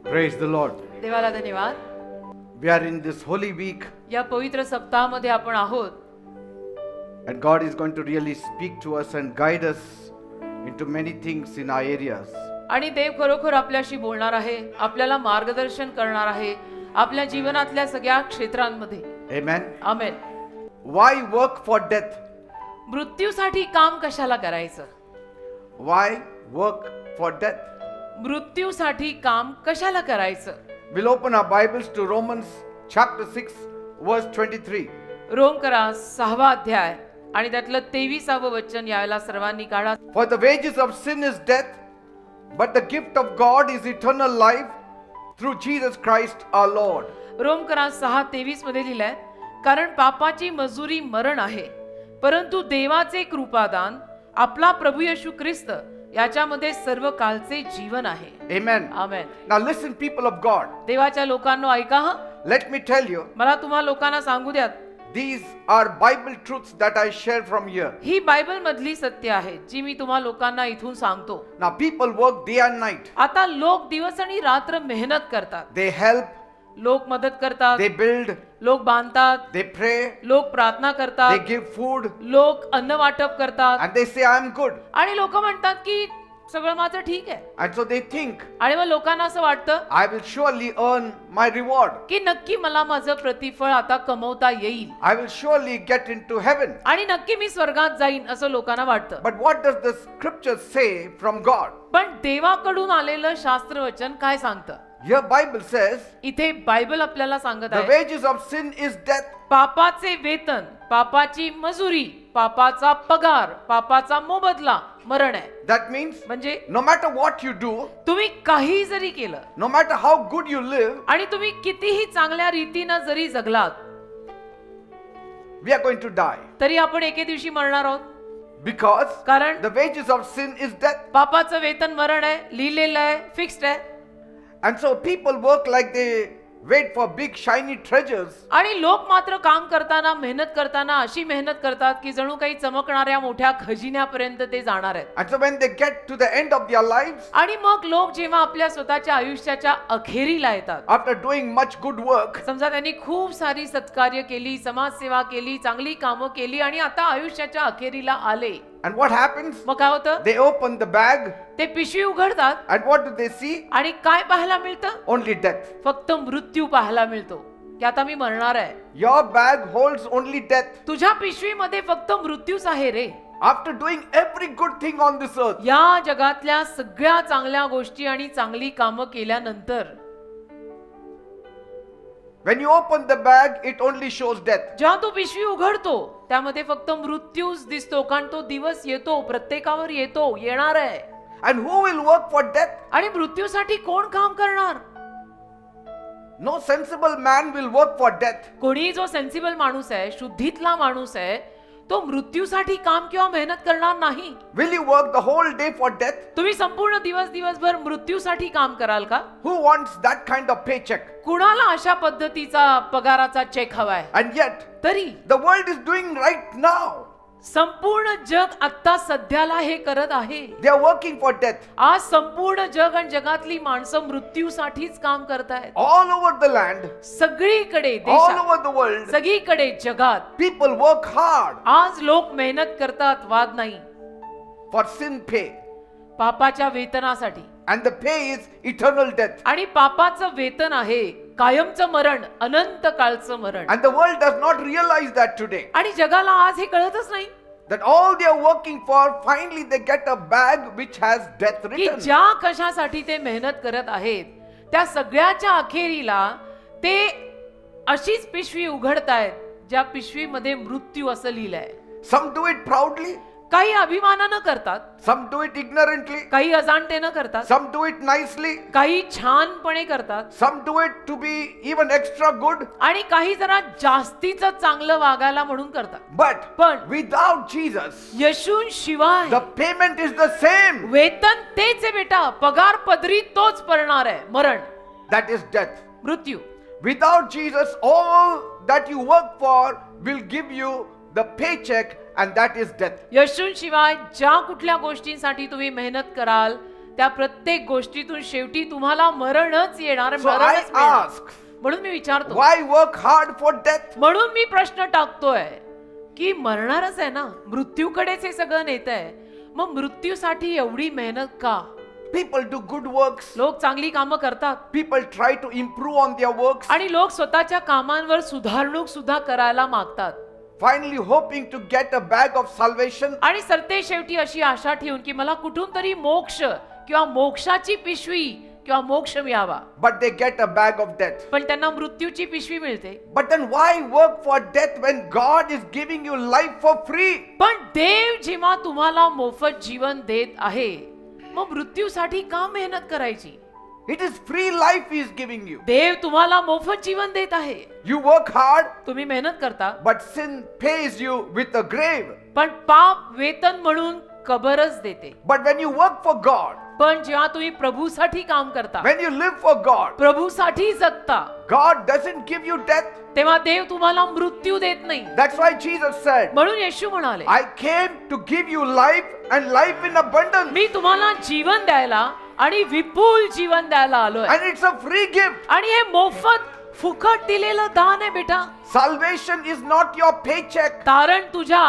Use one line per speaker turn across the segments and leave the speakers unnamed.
Praise the Lord.
देवाला धन्यवाद.
We are in this holy week
या पवित्र सप्ताहामध्ये आपण आहोत
and God is going to really speak to us and guide us into many things in our areas.
आणि देव खरोखर आपल्याशी बोलणार आहे, आपल्याला मार्गदर्शन करणार आहे आपल्या जीवनातल्या सगळ्या क्षेत्रांमध्ये.
Amen.
Amen.
Why work for death?
मृत्यूसाठी काम कशाला करायचं?
Why work for death?
मृत्यूसाठी काम कशाला करायचं?
We'll open our Bibles to Romans chapter 6 verse 23.
Rome करा 6वा अध्याय आणि त्यातलं 23वे वचन यावेळेला सर्वांनी काढा.
For the wages of sin is death, but the gift of God is eternal life through Jesus Christ our Lord.
रोम करा 6:23 मध्ये लिहिलंय, कारण पापाची मजुरी मरण आहे, परंतु देवाचे कृपादान आपला प्रभू येशू ख्रिस्त याच्यामध्ये सर्व कालचे जीवन आहे.
Amen.
Amen.
Now listen, people of God.
देवाच्या लोकांनो ऐका हं.
Let me tell you,
मला तुम्हा लोकांना सांगू द्या,
these are Bible truths that I share from here.
He Bible मधली सत्य आहे जी मी तुम्हा लोकांना इथून सांगतो.
Now people work day and night.
आता लोक दिवस आणि रात्र मेहनत करतात,
They help,
लोक मदत करतात,
they build,
लोक बांधतात,
they pray,
लोक प्रार्थना
they
करतात,
give food,
लोक अन्न वाटप करतात
and they say I am good.
आणि लोक म्हणतात की सगळं माझं ठीक आहे.
And so they think
आणि मग लोकांना असं वाटतं
I will surely earn my reward.
की नक्की मला माझं प्रतिफळ आता कमवता येईल
I will surely get into heaven.
आणि नक्की मी स्वर्गात जाईन असं लोकांना वाटतं.
But what does the scripture say from God?
पण देवाकडून आलेलं शास्त्रवचन काय सांगतं?
Here Bible says
इथे बायबल आपल्याला सांगत
the
आहे,
wages of sin is death.
पापाचे वेतन, पापाची मजुरी, पापाचा पगार, पापाचा मोबदला मरण आहे.
That means
म्हणजे
no matter what you do,
तुम्ही काही जरी केलं
no matter how good you live,
आणि तुम्ही कितीही चांगल्या रीतीनं जरी जगलात
we are going to die.
तरी आपण एके दिवशी मरणार आहोत.
Because
कारण
the wages of sin is death.
पापाचं वेतन मरण आहे, लिहिलेलं आहे, फिक्स्ड आहे.
And so people work like they wait for big shiny treasures.
आणि लोक मात्र काम करताना, मेहनत करताना अशी मेहनत करतात की जणू काही चमकणाऱ्या मोठ्या खजिन्यापर्यंत ते जाणार आहेत.
And so when they get to the end of their lives,
आणि मग लोक जेव्हा आपल्या स्वतःच्या आयुष्याच्या अखेरीला येतात,
after doing much good work,
समजा त्यांनी खूप सारी सत्कार्य केली, समाजसेवा केली, चांगली कामं केली आणि आता आयुष्याच्या अखेरीला आले,
and what happens?
मग काय होतं?
They open the bag,
ते पिशवी उघडतात
and what do they see?
आणि काय पाहायला मिळतं?
Only death.
फक्त मृत्यू पाहायला मिळतो की आता मी मरणार आहे.
Your bag holds only death.
तुझ्या पिशवीमध्ये फक्त मृत्यूच आहे रे.
After doing every good thing on this earth,
या जगातल्या सगळ्या चांगल्या गोष्टी आणि चांगली कामं केल्यानंतर
when you open the bag, it only shows death.
जेव्हा तो पिशवी उघडतो त्यामध्ये फक्त मृत्यूच दिसतो, कारण तो दिवस येतो, प्रत्येकावर येतो, येणार आहे.
And who will work for death?
आणि मृत्यूसाठी कोण काम करणार?
No sensible man will work for death.
कोणी जो सेन्सिबल माणूस आहे, शुद्धीतला माणूस आहे, तो मृत्यूसाठी काम किंवा मेहनत करणार नाही.
Will you work the whole day for death?
तुम्ही संपूर्ण दिवसभर मृत्यूसाठी काम कराल का?
Who wants that kind of paycheck?
कुणाला अशा पद्धतीचा पगाराचा चेक हवाय?
And yet,
तरी
the world is doing right now.
संपूर्ण जग आता सध्याला हे करत आहे.
They are working for death.
आज संपूर्ण जग आणि जगातली माणसं मृत्यूसाठीच काम करतायत.
All over the land,
सगळीकडे
all
देशात,
over the world,
सगळीकडे जगात
people work hard
आज लोक मेहनत करतात, वाद नाही,
for sin pay.
पापाच्या वेतनासाठी.
And the pay is eternal death.
आणि पापाचं वेतन आहे कायमचं मरण, अनंत काळचं मरण.
And the world does not realize that today.
आणि जगाला आज हे कळतच नाही
That all they are working for, finally they get a bag which has death
की
written.
ज्या कशासाठी ते मेहनत करत आहेत त्या सगळ्याच्या अखेरीला ते अशीच पिशवी उघडतायत ज्या पिशवीमध्ये मृत्यू असं लिहिलंय.
Some do it proudly,
काही अभिमानानं करतात,
some do it ignorantly,
काही अजाणतेनं करतात,
some do it nicely,
काही छानपणे करतात,
some do it to be even extra good.
आणि काही जरा जास्तीच चांगलं वागायला म्हणून करतात.
But
पण
without Jesus,
येशूशिवाय
the payment is the same.
वेतन तेच आहे बेटा, पगार पदरी तोच पडणार आहे, मरण,
That is death.
मृत्यू.
Without Jesus, all that you work for will give you the paycheck, and that is death.
येशूशिवाय ज्या कुठल्या गोष्टींसाठी तुम्ही मेहनत कराल त्या प्रत्येक गोष्टीतून शेवटी तुम्हाला मरणच येणार,
So I
मरणच मिळणार.
ask,
म्हणून मी विचारतो,
why work hard for death?
म्हणून मी प्रश्न टाकतोय की मरणारच आहे ना, मृत्यूकडेच हे सगळं नेत आहे, मग मृत्यूसाठी एवढी मेहनत का?
People do good works.
लोक चांगली कामं करतात
People try to improve on their works,
आणि लोक स्वतःच्या कामांवर सुधारणूक सुद्धा करायला मागतात
finally hoping to get a bag of salvation.
आणि सरते शेवटी अशी आशा ठेवून की मला कुठून तरी मोक्ष किंवा मोक्षाची पिशवी किंवा मोक्ष मिळावा,
But they get a bag of death.
पण त्यांना मृत्यूची पिशवी मिळते.
But then why work for death when God is giving you life for free?
पण देव जेव्हा तुम्हाला मोफत जीवन देत आहे, मग मृत्यूसाठी का मेहनत करायची?
It is free life He is giving you.
देव तुम्हाला मोफत जीवन देत आहे.
You work hard,
तुम्ही मेहनत करता,
but sin pays you with a grave.
पण पाप वेतन म्हणून कबरच देते.
But when you work for God,
पण जेव्हा तुम्ही प्रभूसाठी काम करता,
when you live for God,
प्रभूसाठी जगता,
God doesn't give you death.
तेव्हा देव तुम्हाला मृत्यू देत नाही.
That's why Jesus said,
म्हणून येशू म्हणाले,
I came to give you life and life in abundance.
मी तुम्हाला जीवन द्यायला आणि विपुल जीवन द्यायला आलोय.
And it's a free gift.
आणि हे मोफत फुकट दिलेलं दान आहे बेटा.
Salvation is not your paycheck.
तारण तुझ्या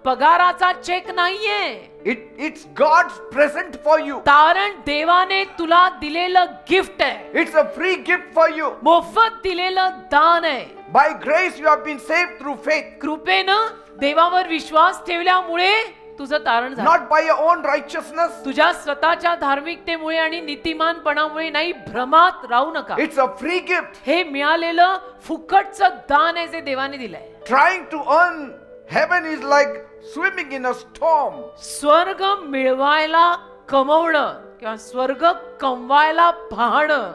पगाराचा चेक नाहीये.
It's God's present for you.
तारण देवाने तुला दिलेलं गिफ्ट आहे.
It's a free gift for you.
मोफत दिलेलं दान आहे.
By grace you have been saved through faith.
कृपेनं देवावर विश्वास ठेवल्यामुळे तुझं तारण झालं.
Not by your own righteousness.
तुझ्या स्वतःच्या धार्मिकतेमुळे आणि नीतिमानपणामुळे नाही, भ्रमात राहू नका.
It's a free gift.
हे मिळालेलं फुकटचं दान आहे जे देवाने दिलंय.
Trying to earn heaven is like swimming in a storm.
स्वर्ग मिळवायला कमवणं किंवा स्वर्ग कमवायला पाहणं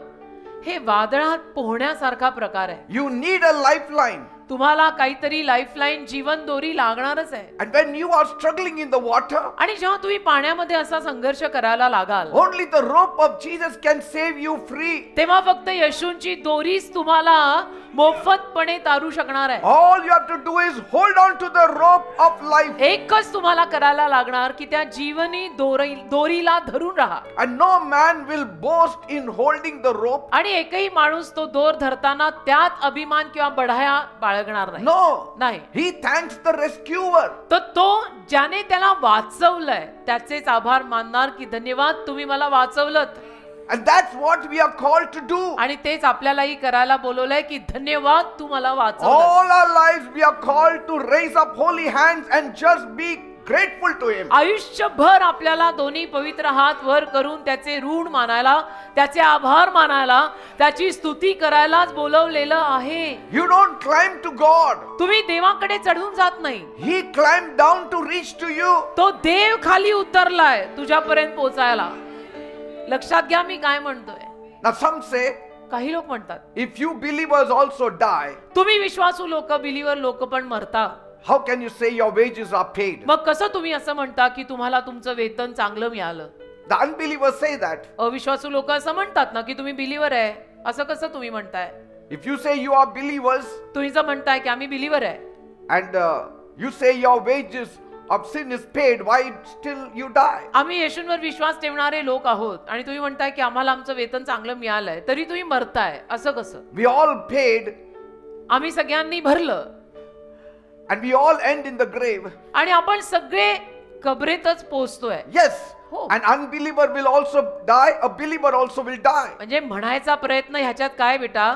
हे वादळात पोहण्यासारखा प्रकार आहे.
You need a lifeline.
तुम्हाला काहीतरी लाईफलाईन, जीवन दोरी लागणारच आहे.
And when you are struggling in the water,
आणि जेव्हा तुम्ही पाण्यामध्ये असा संघर्ष करायला लागाल,
only the rope of Jesus can save you free.
तेव्हा फक्त येशूंची दोरीच तुम्हाला मोफतपणे तारू शकणार आहे.
All you have to do is hold on to the rope of life.
एकच तुम्हाला करायला लागणार की त्या जीवनी दोरीला धरून राहा.
And no man will boast in holding the rope.
आणि एकही माणूस तो दोर धरताना त्यात अभिमान किंवा बढाया बाळगणार नाही.
No.
नाही.
He thanks the rescuer.
तर तो ज्याने त्याला वाचवलंय त्याचेच आभार मानणार की धन्यवाद, तुम्ही मला वाचवलत.
And that's what we are called to do.
आणि तेच आपल्यालाही करायला बोलवलंय की धन्यवाद, तू मला वाचवलं.
All our lives we are called to raise up holy hands and just be grateful to Him.
आयुष्यभर आपल्याला दोन्ही पवित्र हात वर करून त्याचे ऋण मानायला, त्याचे आभार मानायला, त्याची स्तुती करायलाच बोलवलेलं आहे.
You don't climb to God.
तुम्ही देवाकडे चढून जात नाही.
He climbed down to reach to you.
तो देव खाली उतरलाय तुझ्यापर्यंत पोहोचायला. लक्षात घ्या मी काय म्हणतोय.
Now some say,
काही लोक म्हणतात,
if you believers also die,
तुम्ही विश्वासू लोक, बिलीवर लोक पण मरता,
how can you say your wages are paid?
मग कसं तुम्ही असं म्हणता की तुम्हाला तुमचं वेतन चांगलं मिळालं?
The unbelievers say that.
अविश्वासू लोक असं म्हणतात ना की तुम्ही बिलीवर आहे, असं कसं तुम्ही म्हणताय?
If you say you are believers
तुम्ही जर म्हणताय की आम्ही बिलीवर आहे
and you say your wages of sin is paid, why still you die?
आम्ही येशूंवर विश्वास ठेवणारे लोक आहोत आणि तुम्ही म्हणताय की आम्हाला आमचं वेतन चांगलं मिळालंय, तरी तुम्ही मरताय, असं कसं?
We all paid
आम्ही सगळ्यांनी भरलं
and we all end in the grave.
आणि आपण सगळे कबरेतच पोहोचतोय.
Yes.
Oh.
An unbeliever will also die, a believer also will die.
म्हणजे म्हणायचा प्रयत्न ह्याच्यात काय बेटा,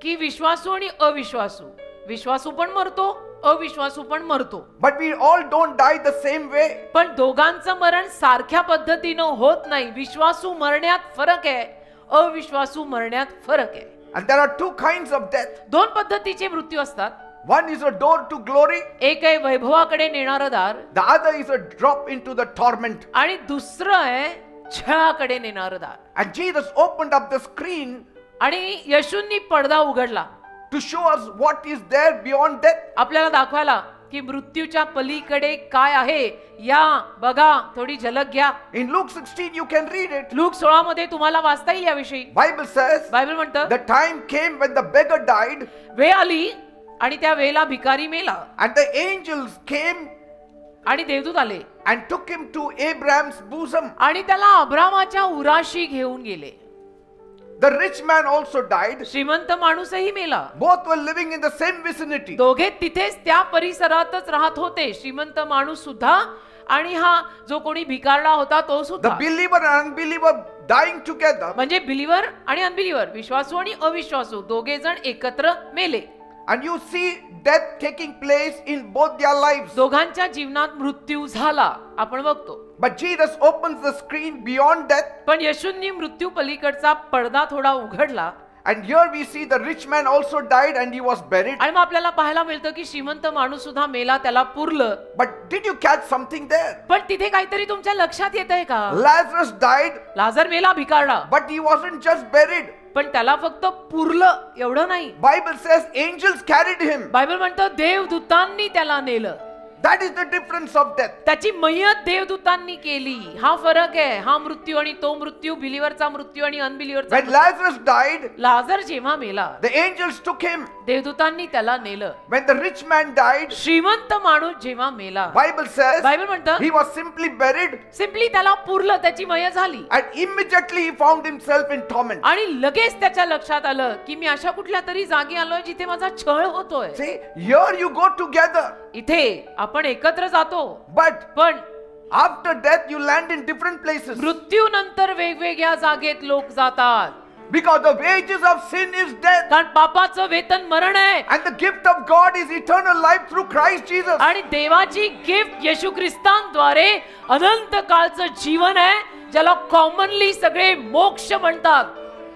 की विश्वासू आणि अविश्वासू, विश्वासू पण मरतो, अविश्वासू पण मरतो.
But we all don't die the same way.
पण दोघांचं मरण सारख्या पद्धतीनं होत नाही. विश्वासू मरण्यात फरक आहे, अविश्वासू मरण्यात फरक आहे.
And there are two kinds of death.
दोन पद्धतीचे मृत्यू असतात.
One is a door to glory.
एक आहे वैभवाकडे नेणारं दार,
The other is a drop into the torment.
आणि दुसरं आहे छळाकडे नेणारं दार.
And Jesus opened up the screen
आणि येशूंनी पडदा उघडला
to show us what is there beyond death.
आपल्याला दाखवायला की मृत्यूच्या पलीकडे काय आहे. या बघा, थोडी झलक घ्या.
In Luke 16 you can read it.
Look 16 मध्ये तुम्हाला वाचता येईल याविषयी.
Bible says
बायबल म्हणतं,
the time came when the beggar died
वेळ आली आणि त्या वेळेला भिकारी मेला.
and the angels came
आणि देवदूत आले
and took him to Abraham's bosom.
आणि त्याला अब्रामाच्या उराशी घेऊन गेले.
The rich man also died.
श्रीमंत माणूसही मेला.
Both were living in the same vicinity.
दोघे तिथेच त्या परिसरातच राहत होते. श्रीमंत माणूस सुद्धा आणि हा जो कोणी भिकारडा होता तो
The
सुद्धा.
believer and unbeliever dying together.
म्हणजे बिलीवर आणि अनबिलीवर, विश्वासू आणि अविश्वासू दोघे जण एकत्र मेले.
And you see death taking place in both their lives.
दोघांच्या जीवनात मृत्यू झाला आपण बघतो.
But Jesus opens the screen beyond death.
पण येशूंनी मृत्यू पलीकडचा पडदा थोडा उघडला.
And here we see the rich man also died and he was buried.
आणि मग आपल्याला पाहायला मिळतं की श्रीमंत माणूस सुद्धा मेला, त्याला पुरलं.
But did you catch something there?
पण तिथे काहीतरी तुमच्या लक्षात येतंय का?
Lazarus died,
लाजर मेला भिकारडा,
but he wasn't just buried.
पण त्याला फक्त पुरलं एवढं नाही.
Bible says angels carried him.
Bible म्हणतं देवदूतांनी त्याला नेलं.
That is the difference of death.
त्याची मयत देवदूतांनी केली. हा फरक आहे. हा मृत्यू आणि तो मृत्यू, बिलीवरचा मृत्यू आणि अनबिलीवरचा.
When Lazarus died,
लाजर जेव्हा मेला
the angels took him.
देवदूतांनी त्याला नेलं.
When the rich man died,
श्रीमंत माणूस जेव्हा मेला,
Bible says
बायबल म्हणतं
he was simply buried
simply त्याला पुरलं, त्याची मय झाली.
and immediately he found himself in torment.
आणि लगेच त्याच्या लक्षात आलं की मी अशा कुठल्या तरी जागी आलोय जिथे माझा छळ होतोय.
See, here you go together,
इथे आपण एकत्र जातो,
but
पण
after death you land in different places.
मृत्यूनंतर वेगवेगळ्या जागेत लोक जातात.
Because the wages of sin is death.
कारण पापाचं वेतन मरण आहे
And the gift of God is eternal life through Christ Jesus.
आणि देवाची गिफ्ट येशू ख्रिस्तांद्वारे अनंत काळचं जीवन आहे, ज्याला कॉमनली सगळे मोक्ष म्हणतात.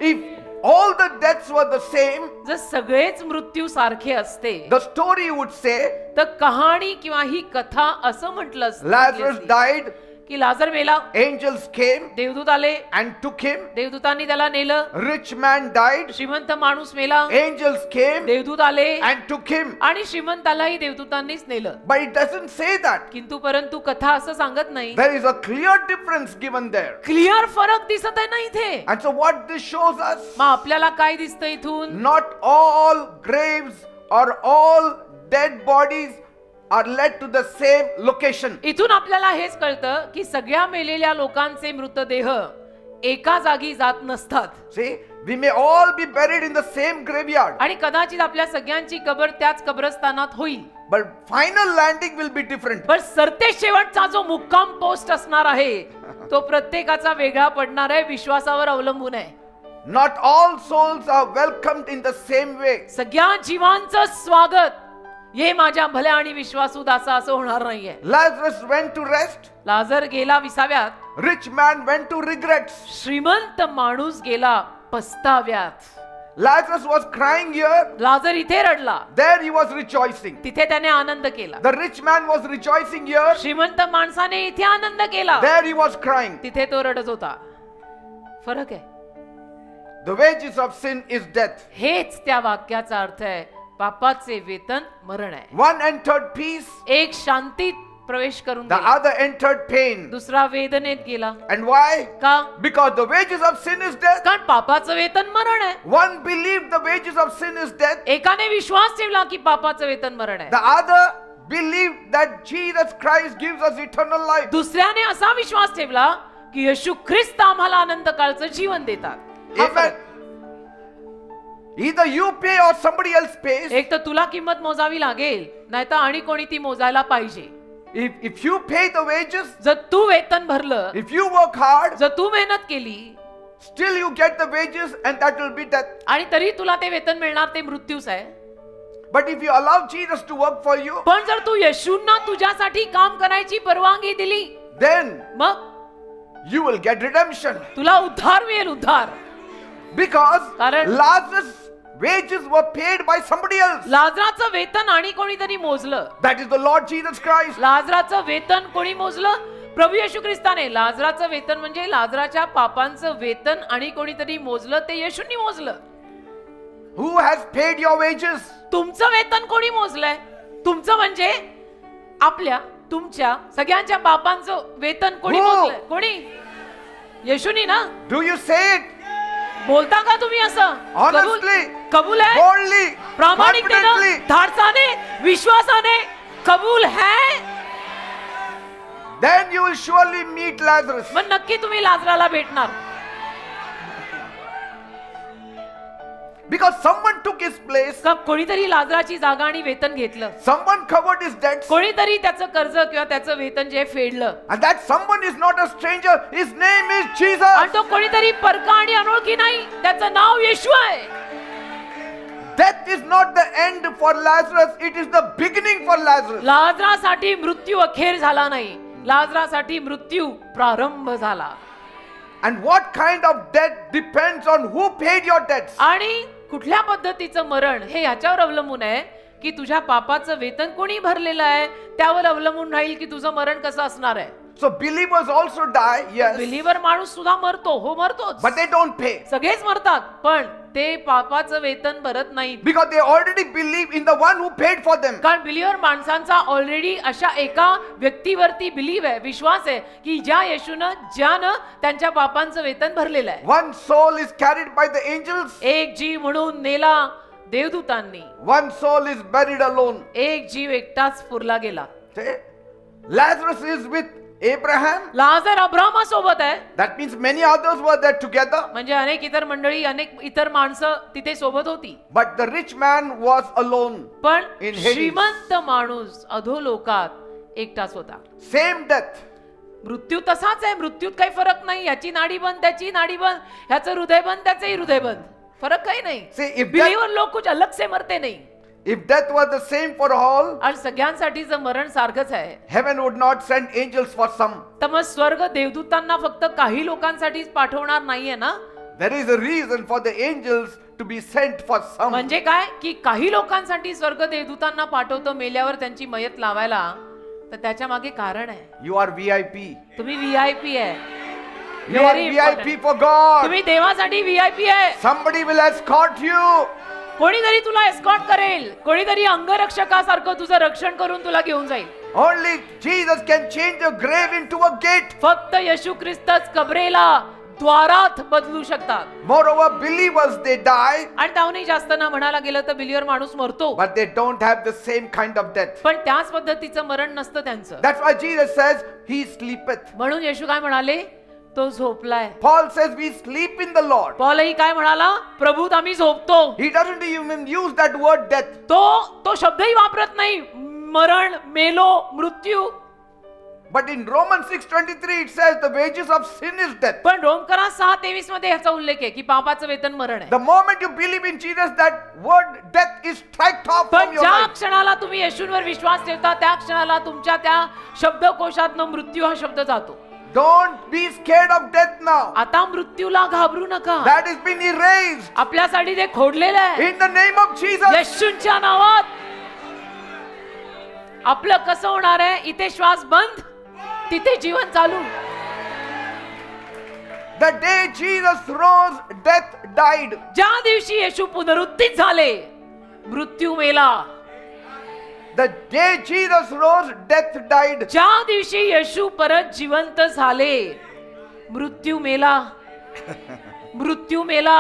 If all the deaths were the same,
जर सगळेच मृत्यू सारखे असते
the story would say
तर कहाणी किंवा ही कथा असं म्हटलं
Lazarus died,
की लाजर मेला,
angels came
देवदूत आले,
and took him.
देवदूतांनी त्याला नेलं.
Rich man died,
श्रीमंत माणूस मेला,
angels came
देवदूत आले
and took him.
आणि श्रीमंतालाही देवदूतांनीच नेलं.
But it doesn't say that.
किंतु परंतु कथा असं सांगत नाही.
There is a clear difference given there.
Clear फरक दिसत आहे ना इथे.
And so what this shows us,
मग आपल्याला काय दिसतं इथून?
not all graves or all dead bodies are led to the same location.
इथून आपल्याला हेच कळतं की सगळ्या मेलेल्या लोकांचे मृतदेह एका जागी जात नसतात.
See, we may all be buried in the same graveyard,
आणि कदाचित आपल्या सगळ्यांची कबर त्याच कब्रस्तानात होईल,
but final landing will be different.
पण सरते शेवटचा जो मुक्काम पोस्ट असणार आहे तो प्रत्येकाचा वेगळा पडणार आहे, विश्वासावर अवलंबून आहे.
Not all souls are welcomed in the same way.
सगळ्या जीवांचं स्वागत ये माझ्या भल्या आणि विश्वासू दासा असं होणार नाहीये.
Lazarus went to rest.
लाजर गेला विसाव्यात,
Rich man went to regrets.
श्रीमंत माणूस गेला पस्ताव्यात.
Lazarus was crying here.
लाजर इथे रडला,
There he was rejoicing.
तिथे त्याने आनंद केला.
The rich man was rejoicing here.
श्रीमंत माणसाने इथे आनंद केला,
There he was crying.
तिथे तो रडत होता. फरक आहे.
The wages of sin is death.
हेच त्या वाक्याचा अर्थ आहे. पापाचे वेतन मरण आहे.
One entered peace,
एक शांतीत प्रवेश करून
the
गेला,
other entered pain.
दुसरा वेदनेत गेला.
And why?
का?
Because the wages of sin is death.
कारण पापाचं वेतन मरण आहे.
One believed the wages of sin is death.
एकाने विश्वास ठेवला की पापाचं वेतन मरण आहे.
The other believed that Jesus Christ gives us eternal life.
दुसऱ्याने असा विश्वास ठेवला की येशू ख्रिस्त आम्हाला अनंत काळचं जीवन देतात. हा
Amen.
फरक.
Either you pay or somebody else pays.
एक तर तुला किंमत मोजावी लागेल, नाहीतर आणि कोणी ती मोजायला पाहिजे.
If you pay the wages,
जर तू वेतन भरलं,
if you work hard,
जर तू मेहनत केली,
still you get the wages and that will be death.
आणि तरी तुला ते वेतन मिळणार, ते मृत्यूच आहे.
But if you allow Jesus to work for you,
पण जर तू येशूंना तुझ्यासाठी काम करायची परवानगी दिली,
then
मग
you will get redemption.
तुला उद्धार मिळेल. उद्धार.
Because
कारण
Lazarus' wages were paid by somebody else.
लाजराचं वेतन आणि कोणीतरी मोजलं.
That is the Lord Jesus Christ.
लाजराचं वेतन कोणी मोजलं? प्रभू येशू ख्रिस्ताने. लाजराचं वेतन म्हणजे लाजराच्या पापांचं वेतन आणि कोणीतरी मोजलं, ते येशूंनी मोजलं.
Who has paid your wages?
तुमचं वेतन कोणी मोजलंय? तुमचं म्हणजे आपल्या, तुमच्या सगळ्यांच्या पापांचं वेतन कोणी
हो.
मोजलंय? कोणी? येशूनी ना.
Do you say it
बोलता का तुम्ही असं?
honestly,
कबूल है?
boldly,
प्रामाणिकतेनं,
confidently?
धाडसाने, विश्वासाने कबूल है.
then you will surely meet Lazarus.
मग नक्की तुम्ही लाजराला भेटणार.
Because someone took his place,
का कोणीतरी लाजराची जागा आणि वेतन घेतलं.
someone covered his debts,
कोणीतरी त्याचं कर्ज किंवा त्याचं वेतन जे फेडलं.
and that someone is not a stranger. His name is
आणि
Jesus.
तो कोणीतरी परका आणि अनोळखी नाही, त्याचं नाव येशू आहे.
Death is not the end for Lazarus, it is the beginning for Lazarus.
लाजरासाठी मृत्यू अखेर झाला नाही, लाजरासाठी मृत्यू प्रारंभ झाला.
And what kind of death depends on who paid your debts.
आणि कुठल्या पद्धतीचं मरण हे याच्यावर अवलंबून आहे की तुझ्या पापाचं वेतन कोणी भरलेलं आहे, त्यावर अवलंबून राहील की तुझं मरण कसं असणार आहे.
So believers also die, yes,
believer माणूस सुद्धा मरतो, हो मरतोच.
but they don't pay.
सगळेच मरतात, पण ते पापाचं वेतन भरत नाहीत.
Because they already believe in the one who paid for them.
कारण बिलीवर माणसांचा ऑलरेडी अशा एका व्यक्तीवरती बिलीव आहे, विश्वास आहे की ज्यानं त्यांच्या पापांचं वेतन भरलेलं आहे.
One soul is carried by the angels,
एक जीव म्हणून नेला देवदूतांनी,
one soul is buried alone.
एक जीव एकटाच पुरला गेला.
See? Lazarus is with Abraham.
लाजर अब्रामासोबत आहे,
That means many others were there together.
म्हणजे अनेक इतर मंडळी, अनेक इतर माणसं तिथे सोबत होती.
But the rich man was alone.
पण
In Hades.
श्रीमंत माणूस अधोलोकात एकटाच होता.
Same death.
मृत्यू तसाच आहे, मृत्यूत काही फरक नाही. याची नाडी बंद, त्याची नाडी बंद, ह्याचं हृदय बंद, त्याचंही हृदय बंद, फरक काही नाही.
See, if
बिलीवर लोक कुछ अलग से मरते नाही.
If death was the same for all,
आणि सगळ्यांसाठी जर मरण सारखंच आहे,
heaven would not send angels for some.
तर मग स्वर्ग देवदूतांना फक्त काही लोकांसाठीच पाठवणार नाहीये ना.
There is a reason for the angels to be sent for some.
म्हणजे काय की काही लोकांसाठी स्वर्ग देवदूतांना पाठवतो मेल्यावर त्यांची मयत लावायला, तर त्याच्या मागे कारण आहे.
You are VIP.
तुम्ही व्हीआयपी आहे.
You are
Very
VIP
important.
for God.
तुम्ही देवासाठी व्हीआयपी आहे.
Somebody will escort you.
कोणीतरी तुला एस्कॉर्ट करेल, कोणीतरी अंगरक्षकासारखं तुझं रक्षण करून तुला घेऊन जाईल.
Only Jesus can change a grave into a gate.
फक्त येशू ख्रिस्तच कबरेला द्वारात बदलू शकतात.
Moreover, believers they die,
आणि त्याहूनही जास्त ना म्हणायला गेलं तर बिलीवर माणूस मरतो,
but they don't have the same kind of death.
पण त्याच पद्धतीचं मरण नसतं त्यांचं.
That's why Jesus says, He sleepeth.
म्हणून येशू काय म्हणाले, तो झोपलाय.
Paul says, We sleep in the Lord.
पौलही काय म्हणाला, प्रभूत आम्ही झोपतो.
He doesn't even use that word death.
तो शब्दही वापरत नाही, मरण, मेलो, मृत्यू.
But in Romans 6:23 it says the wages of sin is death.
पण रोमकरात 6:23 मध्ये ह्याचा उल्लेख आहे की पापाचं वेतन मरण आहे.
The moment you believe in Jesus, that word death is struck off
पण
from your
ज्या
life.
क्षणाला तुम्ही येशूवर विश्वास ठेवता त्या क्षणाला तुमच्या त्या शब्दकोशातनं मृत्यू हा शब्द जातो.
Don't be scared of death now.
आता मृत्यूला घाबरू नका,
That has been erased.
आपल्यासाठी ते खोडलेलं आहे.
In the name of Jesus.
येशूच्या नावात आपलं कसं होणार आहे, इथे श्वास बंद, तिथे जीवन चालू.
The day Jesus rose, death died.
ज्या दिवशी येशू पुनरुत्थित झाले, मृत्यू मेला.
The day Jesus rose, death died.
ज्या दिवशी येशू परत जिवंत झाले, मृत्यू मेला. मृत्यू मेला.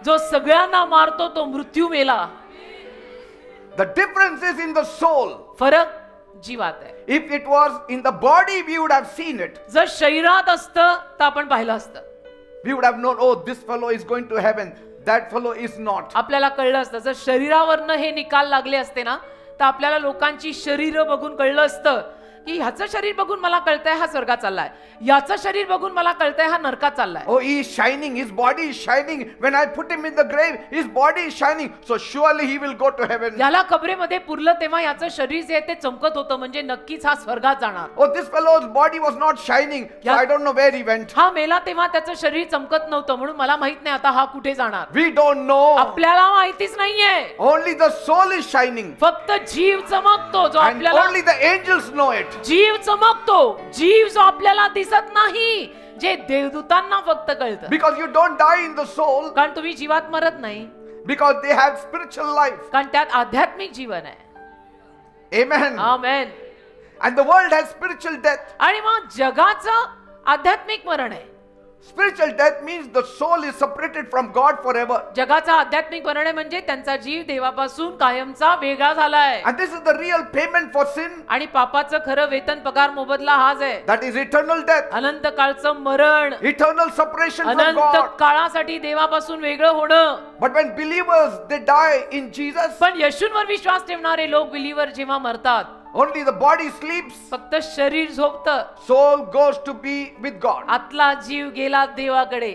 जो सगळ्यांना मारतो तो मृत्यू मेला.
The difference is in the soul.
फरक जीवात आहे.
If it was in the body, we would have seen it.
जर शरीरात असतं तर आपण पाहिलं असतं.
We would have known, oh, this fellow is going to heaven. That fellow is not.
आपल्याला कळलं असतं. जर शरीरावरनं हे निकाल लागले असते ना, तर आपल्याला लोकांची शरीर बघून कळलं असतं की ह्याचं शरीर बघून मला कळतंय हा स्वर्गात चाललाय, याचं शरीर बघून मला कळतंय हा नरकात चाललाय.
Oh, he is shining. His body is shining. When I put him in the grave, his body is shining. So surely he will go to heaven.
याला कबरेमध्ये पुरलं तेव्हा याचं शरीर जे ते चमकत होतं, म्हणजे नक्कीच हा स्वर्गात जाणार.
Oh, this fellow's body was not shining. So I don't know where he went.
हा मेला तेव्हा त्याचं शरीर चमकत नव्हतं, म्हणून मला माहित नाही आता हा कुठे जाणार.
We don't know.
आपल्याला माहितीच नाहीये.
Only the soul is shining.
फक्त जीव चमकतो, जो
And
आपल्याला
only the angels know it.
जीव चमकतो, जीव जो आपल्याला दिसत नाही, जे देवदूतांना फक्त कळतं.
Because you don't die in the soul.
कारण तुम्ही जीवात मरत नाही,
Because they have spiritual life.
कारण त्यात आध्यात्मिक जीवन आहे.
Amen.
Amen.
And the world has spiritual death.
आणि मग जगाचं आध्यात्मिक मरण आहे.
Spiritual death means the soul is separated from God forever.
जगाचा आध्यात्मिक मरण आहे म्हणजे त्यांचा जीव देवापासून कायमचा वेगळा झालाय.
And this is the real payment for sin.
आणि पापाचं खरं वेतन पगार मोबदला हाच आहे.
That is eternal death.
अनंत काळचं मरण.
Eternal separation from
Anant
God.
काळासाठी देवापासून वेगळं होणं.
But when believers they die in Jesus,
पण येशूंवर विश्वास ठेवणारे लोक बिलीवर जेव्हा मरतात,
only the body sleeps,
फक्त शरीर झोपतं,
soul goes to be with God.
आतला जीव गेला देवाकडे.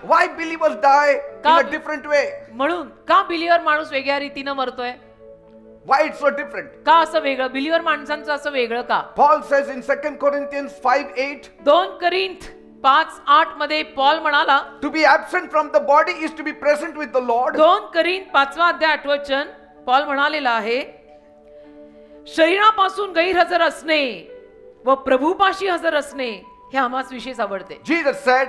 Why believers die in a different way?
म्हणून का बिलीवर माणूस वेगळ्या रीतीने मरतोय?
Why it's so different?
का असं वेगळं? बिलीवर माणसांचं असं वेगळं का?
Paul says in 2 Corinthians 5:8,
2 Corinth 5:8 मध्ये पॉल म्हणाला,
to be absent from the body is to be present with the Lord.
2 Corinth 5 अध्याय 8 वचन पॉल म्हणालेला आहे, शरीरापासून गैरहजर असणे व प्रभूपाशी हजर असणे हे आम्हास विशेष आवडते.
Jesus said,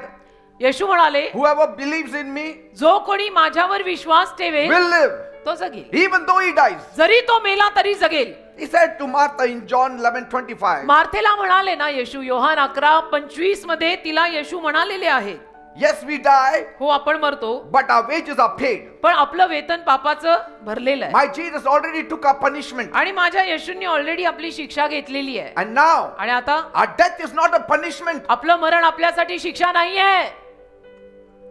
येशू म्हणाले,
whoever believes in me
जो कोणी माझ्यावर विश्वास ठेवेल
will live,
तो जगेल,
even though he dies.
जरी तो मेला तरी जगेल.
He said to Martha in John 11:25.
मार्थेला म्हणाले ना येशू, योहान 11:25 मध्ये तिला येशू म्हणालेले आहे,
Yes, we die,
हो आपण मरतो,
but our wages are paid.
पण आपलं वेतन पापाचं भरलेलं आहे.
My Jesus already took our punishment.
आणि माझ्या येशूंनी ऑलरेडी आपली शिक्षा घेतलेली आहे.
And now,
आणि आता
our death is not a punishment.
आपलं मरण आपल्यासाठी शिक्षा नाही आहे.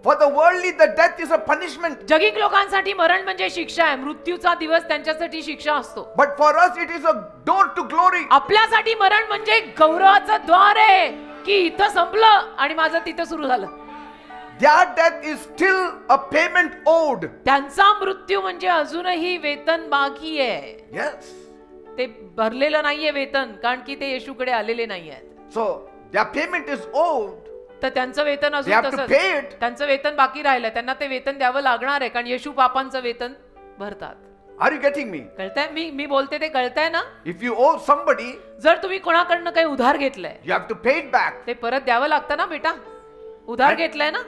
For the worldly, the death is a punishment.
जगिक लोकांसाठी मरण म्हणजे शिक्षा आहे. मृत्यूचा दिवस त्यांच्यासाठी शिक्षा असतो.
But for us, it is a door to glory.
आपल्यासाठी मरण म्हणजे गौरवाचं द्वार आहे, की इथं संपलं आणि माझं तिथं सुरू झालं.
Their death is still a payment owed.
त्यांचा मृत्यू म्हणजे अजूनही वेतन बाकी आहे.
Yes.
ते भरलेलं नाहीये वेतन, कारण की ते येशूकडे आलेले नाही आहेत.
So, their payment is owed.
तर त्यांचं वेतन
They
अजून
have to
तसंच,
pay it.
त्यांचं वेतन बाकी राहिलं. त्यांना ते वेतन द्यावं लागणार आहे, कारण येशू पापांचं वेतन भरतात.
Are you getting me?
कळतंय? मी बोलते ते कळतंय ना?
If you owe somebody,
जर तुम्ही कोणाकडनं काही उधार घेतलंय,
you have to pay it back.
ते परत द्यावं लागतं ना बेटा. उधार घेतलंय ना,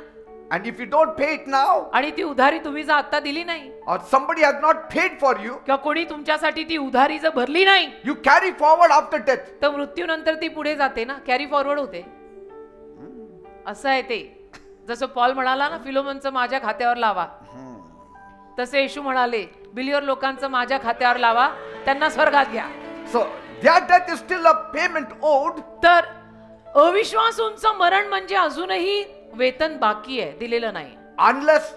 And if you don't pay it now,
आणि ती उधारी तुम्ही जर आता दिली नाही,
or somebody has not paid for you,
किंवा कोणी तुमच्यासाठी ती उधारी जर भरली नाही,
you carry forward after death.
तर मृत्यूनंतर ती पुढे जाते ना, कॅरी फॉरवर्ड होते. असं आहे ते. जसं पॉल म्हणाला ना, फिलोमनचं माझ्या खात्यावर लावा, तसे येशू म्हणाले, बिलीवर लोकांचं माझ्या खात्यावर लावा, त्यांना स्वर्गात घ्या.
So, their death is still a payment owed.
तर अविश्वासूंचं मरण म्हणजे अजूनही वेतन बाकी आहे, दिलेलं नाही.
Unless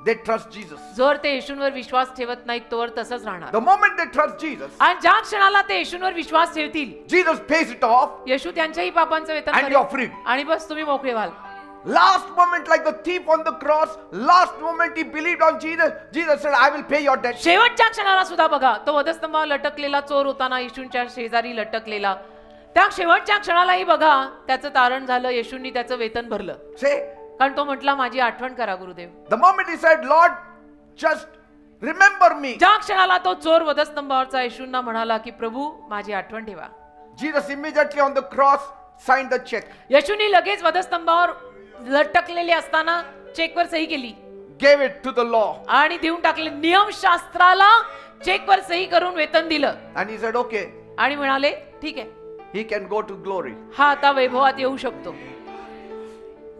they trust Jesus.
जर ते येशूंवर विश्वास ठेवत नाहीत तोवर तसंच राहणार.
The moment they trust Jesus,
आणि ज्या क्षणाला ते येशूंवर विश्वास ठेवतील,
Jesus pays it off,
येशू त्यांच्याही पापांचं वेतन
and
करेल.
you're free.
आणि बस तुम्ही मोकळे व्हाल.
Last moment, like the thief on the cross, last moment he believed on Jesus. Jesus said, I will pay your debt.
शेवटच्या क्षणाला सुद्धा बघा, तो वधस्तंभावर लटकलेला चोर होताना येशूंच्या शेजारी लटकलेला, त्या शेवटच्या क्षणालाही बघा त्याचं तारण झालं, येशूंनी त्याचं वेतन भरलं.
Say,
कारण तो म्हटला, माझी आठवण करा Gurudev.
the moment he said, Lord, just remember me.
ज्या क्षणाला तो चोर वधस्तंभावरचा येशूंना म्हणाला की प्रभू माझी आठवण ठेवा,
Jesus immediately on the cross signed the check,
येशूंनी लगेच वधस्तंभावर लटकलेले असताना चेकवर सही केली,
gave it to the law.
आणि देऊन टाकले. नियमशास्त्राला चेकवर सही करून वेतन दिलं.
And he said, okay,
आणि म्हणाले, ठीक आहे,
he can go to glory.
हा आता वैभवात येऊ शकतो.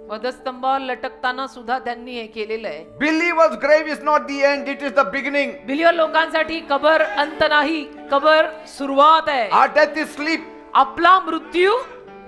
वधस्तंभावर लटकताना सुद्धा त्यांनी हे केलेलं आहे.
Believer's grave is not the end, it is the beginning.
Believer लोकांसाठी कबर अंत नाही, कबर सुरुवात आहे.
Our death is sleep.
आपला मृत्यू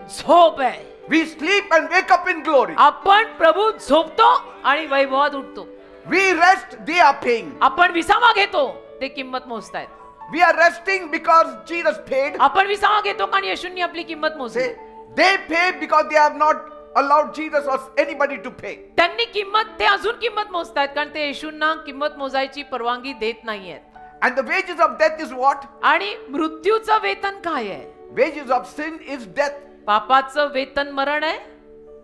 झोप आहे.
We sleep and wake up in glory.
आपण प्रभू झोपतो आणि वैभवात उठतो.
We rest, they are paying.
आपण विसावा घेतो, ते किंमत मोजतायत.
We are resting because Jesus paid.
आपण विसावा घेतो कारण येशूंनी आपली किंमत मोजली.
Say, they pay because they have not allowed Jesus or anybody to pay.
त्यांनी किंमत, ते अजून किंमत मोजतायत कारण ते येशूंना किंमत मोजायची परवानगी देत नाहीयेत.
And the wages of death is what?
आणि मृत्यूचं वेतन काय आहे?
Wages of sin is death.
पापाचं वेतन मरण आहे.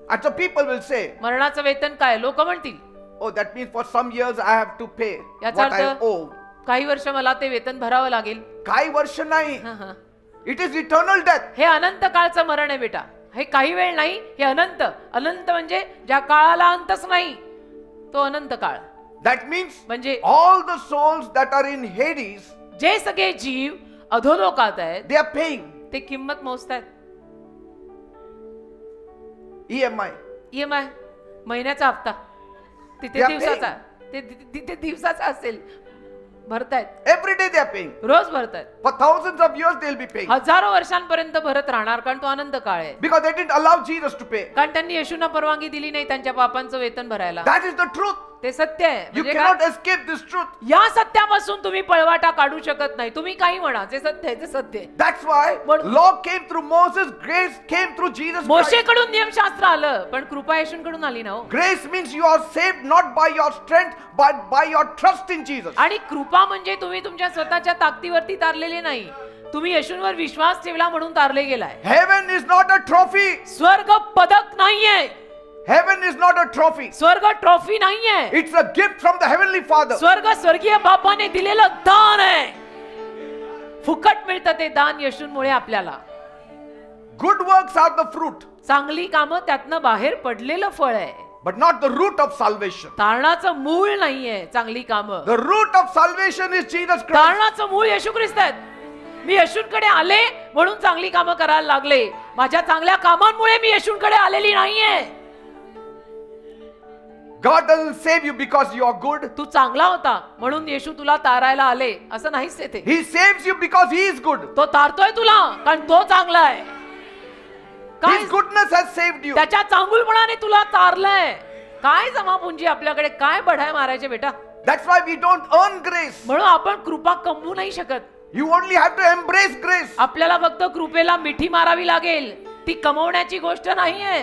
And so people will say,
मरणाचं वेतन काय? लोक म्हणतील,
oh, that means for some years I have to pay
याचा
what I
अर्थ
owe.
काही वर्ष मला ते वेतन भरावं लागेल.
काही वर्ष नाही.
हं.
It is eternal death.
हे अनंत काळचं मरण आहे बेटा. हे काही वेळ नाही, हे अनंत. अनंत म्हणजे ज्या काळाला अंतच नाही, तो अनंत काळ.
That means
म्हणजे
all the souls that are in Hades,
जे सगळे जीव अधोलोकात आहेत,
they are paying.
ते किंमत मोजतायत.
EMI.
EMI महिन्याचा हप्ता, तिथे
They are
दिवसाचा, तिथे दिवसाचा असेल, भरतायत.
Every day they are paying.
Rose भरतायत.
For thousands of years they will be paying.
हजारो वर्षांपर्यंत भरत राहणार, कारण तो आनंद काळ आहे.
Because they didn't allow Jesus to pay.
कारण त्यांनी येशूंना परवानगी दिली नाही त्यांच्या पापांचं वेतन भरायला.
That is the truth.
ते सत्य आहे.
You
म्हणजे
cannot
काय?
escape this truth.
या सत्यापासून तुम्ही पळवाटा काढू शकत नाही. तुम्ही काही म्हणा, जे सत्य आहे ते सत्य आहे.
That's why
But-
law came through Moses, grace came through Jesus Christ.
मोशेकडून नियमशास्त्र आलं, पण कृपा येशूंकडून आली ना हो.
Grace means you are saved not by your strength but by your trust in Jesus.
आणि कृपा म्हणजे तुम्ही तुमच्या स्वतःच्या ताकदीवरती तारलेले नाही, तुम्ही येशूंवर विश्वास ठेवला म्हणून तारले गेलाय.
Heaven is not a trophy.
स्वर्ग पदक नाहीये,
Heaven is not a trophy.
स्वर्ग ट्रॉफी नाहीये.
It's a gift from the heavenly Father.
स्वर्ग स्वर्गीय बापाने दिलेलं दान आहे. फुकट मिळतं ते दान येशूंमुळे आपल्याला.
Good works are the fruit,
चांगली कामं त्यातनं बाहेर पडलेलं फळ आहे.
but not the root of salvation.
तारणाचं मूळ नाहीये चांगली कामं.
The root of salvation is Jesus Christ.
तारणाचं मूळ येशू ख्रिस्त आहेत. मी येशूंकडे आले म्हणून चांगली कामं करायला लागले. माझ्या चांगल्या कामांमुळे मी येशूंकडे आलेली नाहीये.
God doesn't save you because you are good.
तू चांगला होता म्हणून येशू तुला तारायला आले असं नाहीच ते.
He saves you because He is good.
तो तारतोय तुला कारण तो चांगला आहे. काय
His goodness has saved you.
त्याच्या चांगुलपणाने तुला तारलंय. काय जमापुंजी आपल्याकडे, काय बढाय मारायचे बेटा.
That's why we don't earn grace.
म्हणून आपण कृपा कमवू नाही शकत.
You only have to embrace grace.
आपल्याला फक्त कृपेला मिठी मारावी लागेल. ती कमवण्याची गोष्ट नाहीये.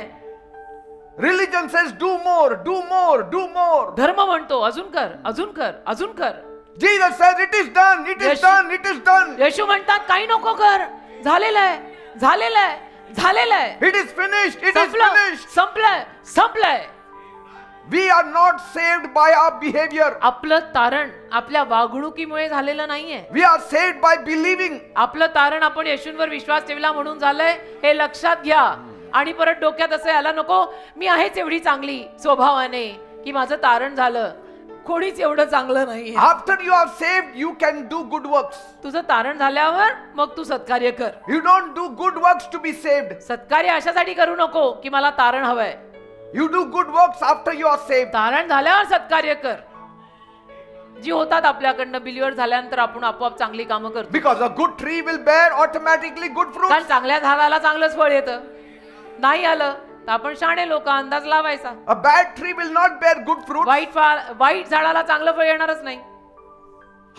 Religion says do more, do more, do more.
धर्म म्हणतो अजून कर, अजून कर, अजून कर.
Jesus says it is done, it is
Yes.
done, it is done.
येशू म्हणतात काही नको कर, झालेलं आहे, झालेलं आहे, झालेलं आहे.
It is finished, it is
संपलं,
finished.
संपलंय, संपलंय.
We are not saved by our behavior.
आपलं तारण आपल्या वागणुकीमुळे झालेलं नाहीये.
We are saved by believing.
आपलं तारण आपण येशूंवर विश्वास ठेवला म्हणून झालंय हे लक्षात घ्या. आणि परत डोक्यात असं यायला नको, मी आहेच एवढी चांगली स्वभावाने की माझं तारण झालं. कोणीच एवढं चांगलं नाही.
After you are saved, you can do good works.
तुझं तारण झाल्यावर मग तू सत्कार्य कर.
You don't do good works to be saved.
सत्कार्य अशासाठी करू नको की मला तारण हवंय.
You do good works after you are saved.
तारण झाल्यावर सत्कार्य कर. जी होतात आपल्याकडनं बिलीवर झाल्यानंतर आपण आपोआप चांगली कामं करतो.
Because a good tree will bear automatically good fruits.
कारण चांगल्या झाडाला चांगलंच फळ येतं. नाही आलं तर आपण शाणे लोक अंदाज लावायचा.
A bad tree will not bear good fruits.
वाईट झाडाला चांगलं फळ येणारच नाही.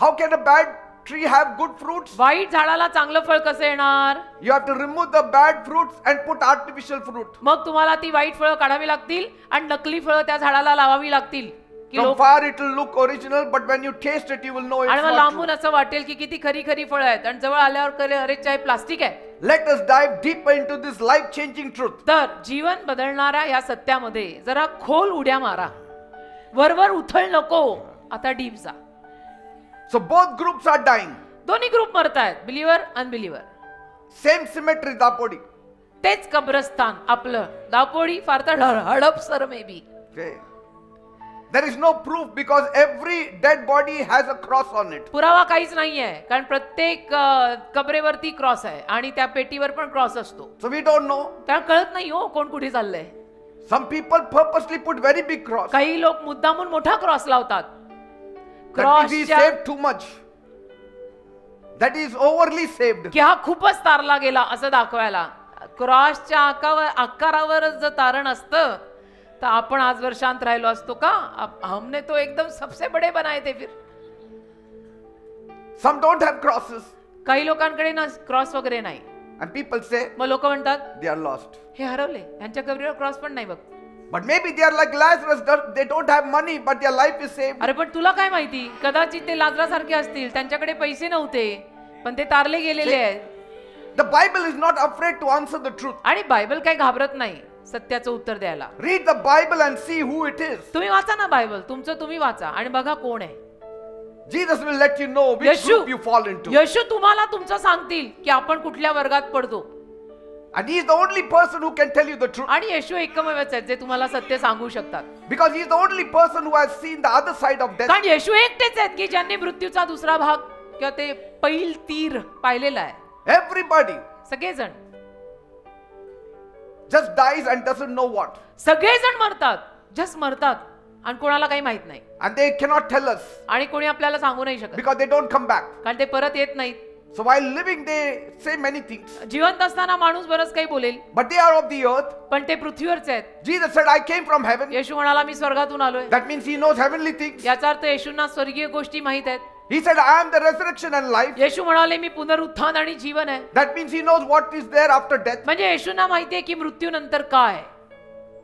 How can a bad tree have good fruits?
वाईट झाडाला चांगलं फळ कसं येणार?
You have to remove the bad fruits and put artificial fruit.
मग तुम्हाला ती वाईट फळं काढावी लागतील आणि नकली फळं त्या झाडाला लावावी लागतील.
From far it will look original, but when you taste it, you will know it's
आणि मग
not
लांबून
true.
असं वाटेल की किती खरी खरी फळं आहेत आणि जवळ आल्यावर कळे अरे चाय प्लास्टिक आहे.
Let us dive deeper into this life-changing truth.
तर जीवन बदलणाऱ्या या सत्यामध्ये जरा खोल उड्या मारा. वरवर उथळ नको, आता डीप जा.
So both groups are dying.
दोन्ही ग्रुप मरतायत, believer unbeliever.
Same cemetery, Dapodi.
तेच कब्रस्तान आपलं दापोडी, फार तर Hadapsar may be.
Okay. There is no proof because every dead body has a cross on it.
पुरावा काहीच नाहीये कारण प्रत्येक कबरेवरती क्रॉस आहे आणि त्या पेटीवर पण क्रॉस असतो.
So we don't know.
त्या कळत नाही हो कोण कुठे चाललंय.
Some people purposely put very big cross.
काही लोक मुद्दामून मोठा क्रॉस लावतात.
That means he saved too much. That is overly saved.
की हा खूपच तारला गेला असं दाखवायला. क्रॉसच्या आकारावरच जर तारण असतं तर आपण आजवर शांत राहिलो असतो का? हमने तो एकदम सबसे बडे बनाए थे फिर.
Some don't have crosses.
काही लोकांकडे ना क्रॉस वगैरे नाही.
And people say
मग लोक म्हणतात
they are lost.
हे हरवले, यांच्या कबरीवर क्रॉस पण नाही बघ.
But maybe they are like Lazarus, they don't have money, but their life is saved.
अरे पण तुला काय माहिती, कदाचित ते लाजरासारखे असतील, त्यांच्याकडे पैसे नव्हते पण ते तारले गेलेले आहेत.
The Bible is not afraid to answer the truth.
आणि बायबल काही घाबरत नाही सत्याचं उत्तर द्यायला.
Read the Bible and see who it is.
तुम्ही वाचा ना बायबल, तुमचं तुम्ही वाचा आणि बघा कोण आहे.
Jesus will let you know which group you fall into.
येशू तुम्हाला तुमचं सांगतील की आपण कुठल्या वर्गात पडतो.
And he is the only person who can tell you the truth.
आणि येशू एकमेवच आहेत जे तुम्हाला सत्य सांगू शकतात.
Because he is the only person who has seen the other side of death.
कारण येशू एकटेच आहेत की ज्यांनी मृत्यूचा दुसरा भाग किंवा ते पैल तीर पाहिलेला आहे.
Everybody.
सगळेजण.
just dies and doesn't know what.
सगळेजण मरतात, जस्ट मरतात आणि कोणाला काही माहित नाही
And they cannot tell us
आणि कोणी आपल्याला सांगू नाही शकत
because they don't come back.
कारण ते परत येत नाहीत.
So while living they say many things.
जिवंत असताना माणूस बरंच काही बोलेल,
But they are of the earth.
पण ते पृथ्वीवरचे आहेत.
Jesus said, I came from heaven.
येशू म्हणाला मी स्वर्गातून आलोय.
That means he knows heavenly things.
याचा अर्थ येशूंना स्वर्गीय गोष्टी माहित आहेत.
He said, I am the resurrection and life.
येशू म्हणाले मी पुनरुत्थान आणि जीवन आहे.
That means he knows what is there after death.
म्हणजे येशूंना माहिती आहे की मृत्यूनंतर काय.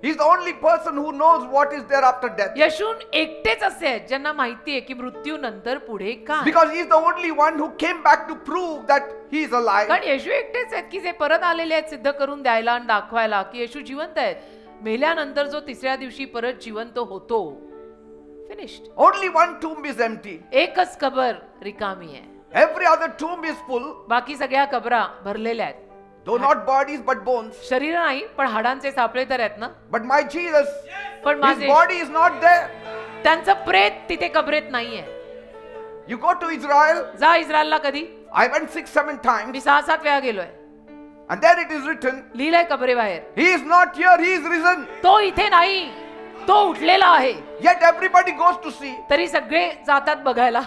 He is the only person who knows what is there after death.
येशू एकटेच असे आहेत ज्यांना माहिती आहे की मृत्यूनंतर पुढे काय.
Because he is the only one who came back to prove that he is alive.
कारण येशू एकटेच आहेत की जे परत आलेले आहेत सिद्ध करून द्यायला आणि दाखवायला की येशू जिवंत आहेत. मेल्यानंतर जो तिसऱ्या दिवशी परत जिवंत होतो. Finished.
Only one tomb is empty.
एकच कबर रिकामी आहे.
Every other tomb is full.
बाकी सगळ्या कबरा भरलेल्या आहेत.
Though not bodies but bones.
शरीर नाही पण हाडांचे सापळे तर आहेत ना.
But my Jesus,
पण
his
माझे
body is not there.
त्यांचं प्रेत तिथे कबरेत नाहीये.
You go to Israel.
जा इस्रायलला कधी.
I went 6-7 times.
मी 6-7 वेळा गेलोय.
And there it is written,
लिहिलंय कबरे बाहेर.
he is not here, he is risen.
तो इथे नाही, तो उठलेला आहे.
Yet everybody goes to see.
तरी सगळे जातात बघायला.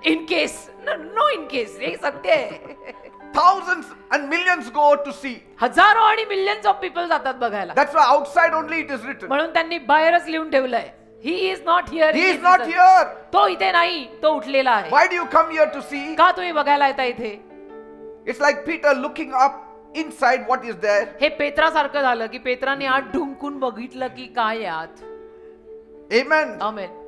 In case, no in case, हे सत्य आहे.
Thousands and millions go to see.
हजारो आणि मिलियन्स ऑफ पीपल जातात बघायला.
That's why outside only it is written.
म्हणून त्यांनी बाहेरच लिहून ठेवलंय. He is not here.
He is not here.
तो इथे नाही, तो उठलेला आहे.
Why do you come here to see?
का तुम्ही बघायला येता इथे?
It's like Peter looking up inside what is there.
हे पेत्रासारखं झालं की पेत्राने आत ढुंकून बघितलं की काय आत.
Amen.
Amen.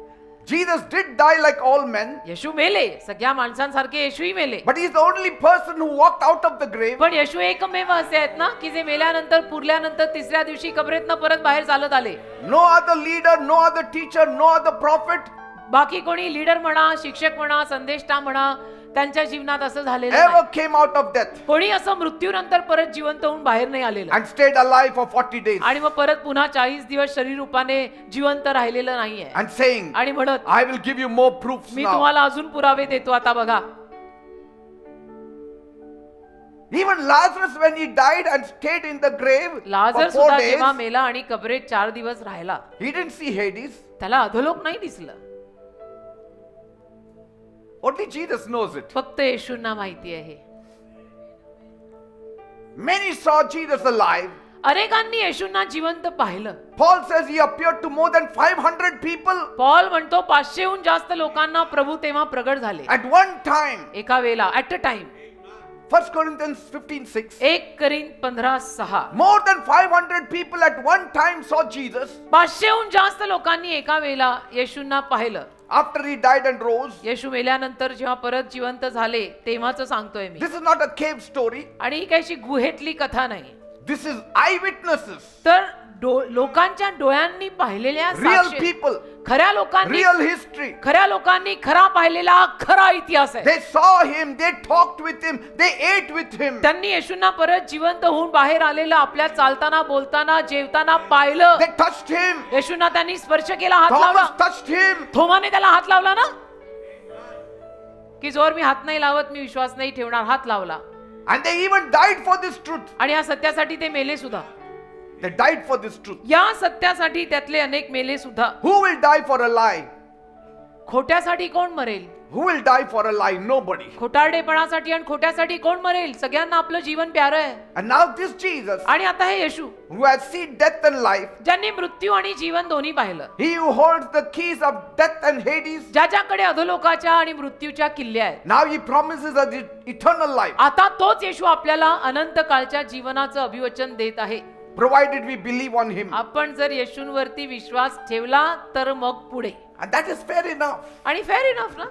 Jesus did die like all men.
येशू मेले, सगळ्या माणसांसारखे येशूही मेले.
But he is the only person who walked out of the grave.
पण येशू एकमेव असे आहेत ना की जे मेल्यानंतर पुरल्यानंतर तिसऱ्या दिवशी कबरेतनं परत बाहेर चालत आले.
No other leader, no other teacher, no other prophet
बाकी कोणी लीडर म्हणा, शिक्षक म्हणा, संदेष्टा म्हणा, त्यांच्या जीवनात असं झालेलं
ever
नाही.
came out of death
कोणी असं मृत्यूनंतर परत जिवंत होऊन बाहेर नाही आलेलं
and stayed alive for 40 days
आणि मग परत पुन्हा 40 दिवस शरीर रूपाने जिवंत राहिलेलं नाहीये
and saying,
आणि म्हणत
I will give you more proofs
me
now.
तुम्हाला अजून पुरावे देतो आता बघा.
Even Lazarus, when he died and stayed in the grave for
लाजर
4
सुद्धा
days,
जेव्हा मेला आणि कबरेत 4 दिवस राहिला,
he didn't see Hades.
त्याला अधोलोक नाही दिसलं.
Only Jesus knows it.
फक्त येशूंना माहिती आहे.
Many saw Jesus alive.
अनेकांनी येशूंना जिवंत पाहिलं.
Paul says he appeared to more than 500 people
Paul म्हणतो 500हून जास्त लोकांना प्रभू तेव्हा प्रगट झाले
at one time.
एका वेळेला, ऍट अ टाइम.
1 Corinthians 15:6.
1 करीन 15:6.
More than 500 people at one time saw Jesus
500हून जास्त लोकांनी एका वेळेला येशूंना पाहिलं.
after he died and rose.
येशू मेल्यानंतर जेव्हा परत जिवंत झाले तेव्हाच सांगतोय मी.
This is not a cave story.
आणि ही काही गुहेतली कथा नाही.
This is eyewitnesses.
तर लोकांच्या डोळ्यांनी पाहिलेल्या
Real
साक्षी,
people.
खऱ्या लोकांनी,
Real history.
खऱ्या लोकांनी खरा पाहिलेला खरा इतिहास आहे.
They saw him, they talked with him, they ate with him.
त्यांनी येशूंना परत जिवंत होऊन बाहेर आलेलं आपल्या चालताना, बोलताना, जेवताना पाहिलं.
They touched him.
येशूंना त्यांनी स्पर्श केला, हात लावला.
Thomas touched him.
थोमाने त्याला हात लावला ना, की जोर मी हात नाही लावत, मी विश्वास नाही ठेवणार, हात लावला.
And they even died for this truth.
आणि या सत्यासाठी ते मेले सुद्धा.
They died for this truth.
या सत्यासाठी त्यातले अनेक मेले सुद्धा.
Who will die for a lie?
खोट्यासाठी कोण मरेल?
Who will die for a lie? Nobody.
खोटारडेपणासाठी आणि खोट्यासाठी कोण मरेल? सगळ्यांना आपलं जीवन प्यारं आहे.
And now this Jesus,
आणि आता हे येशू,
who has seen death and life,
ज्यांनी मृत्यू आणि जीवन दोन्ही पाहिलं,
he who holds the keys of death and Hades,
ज्याच्याकडे अधोलोकाच्या आणि मृत्यूच्या किल्ल्या आहेत,
now he promises us eternal life,
आता तोच येशू आपल्याला अनंत काळच्या जीवनाचं अभिवचन देत आहे.
provided we believe on him.
आपण जर येशूंवरती विश्वास ठेवला तर मग पुढे.
And that is fair enough.
आणि फेअर इनफ ना,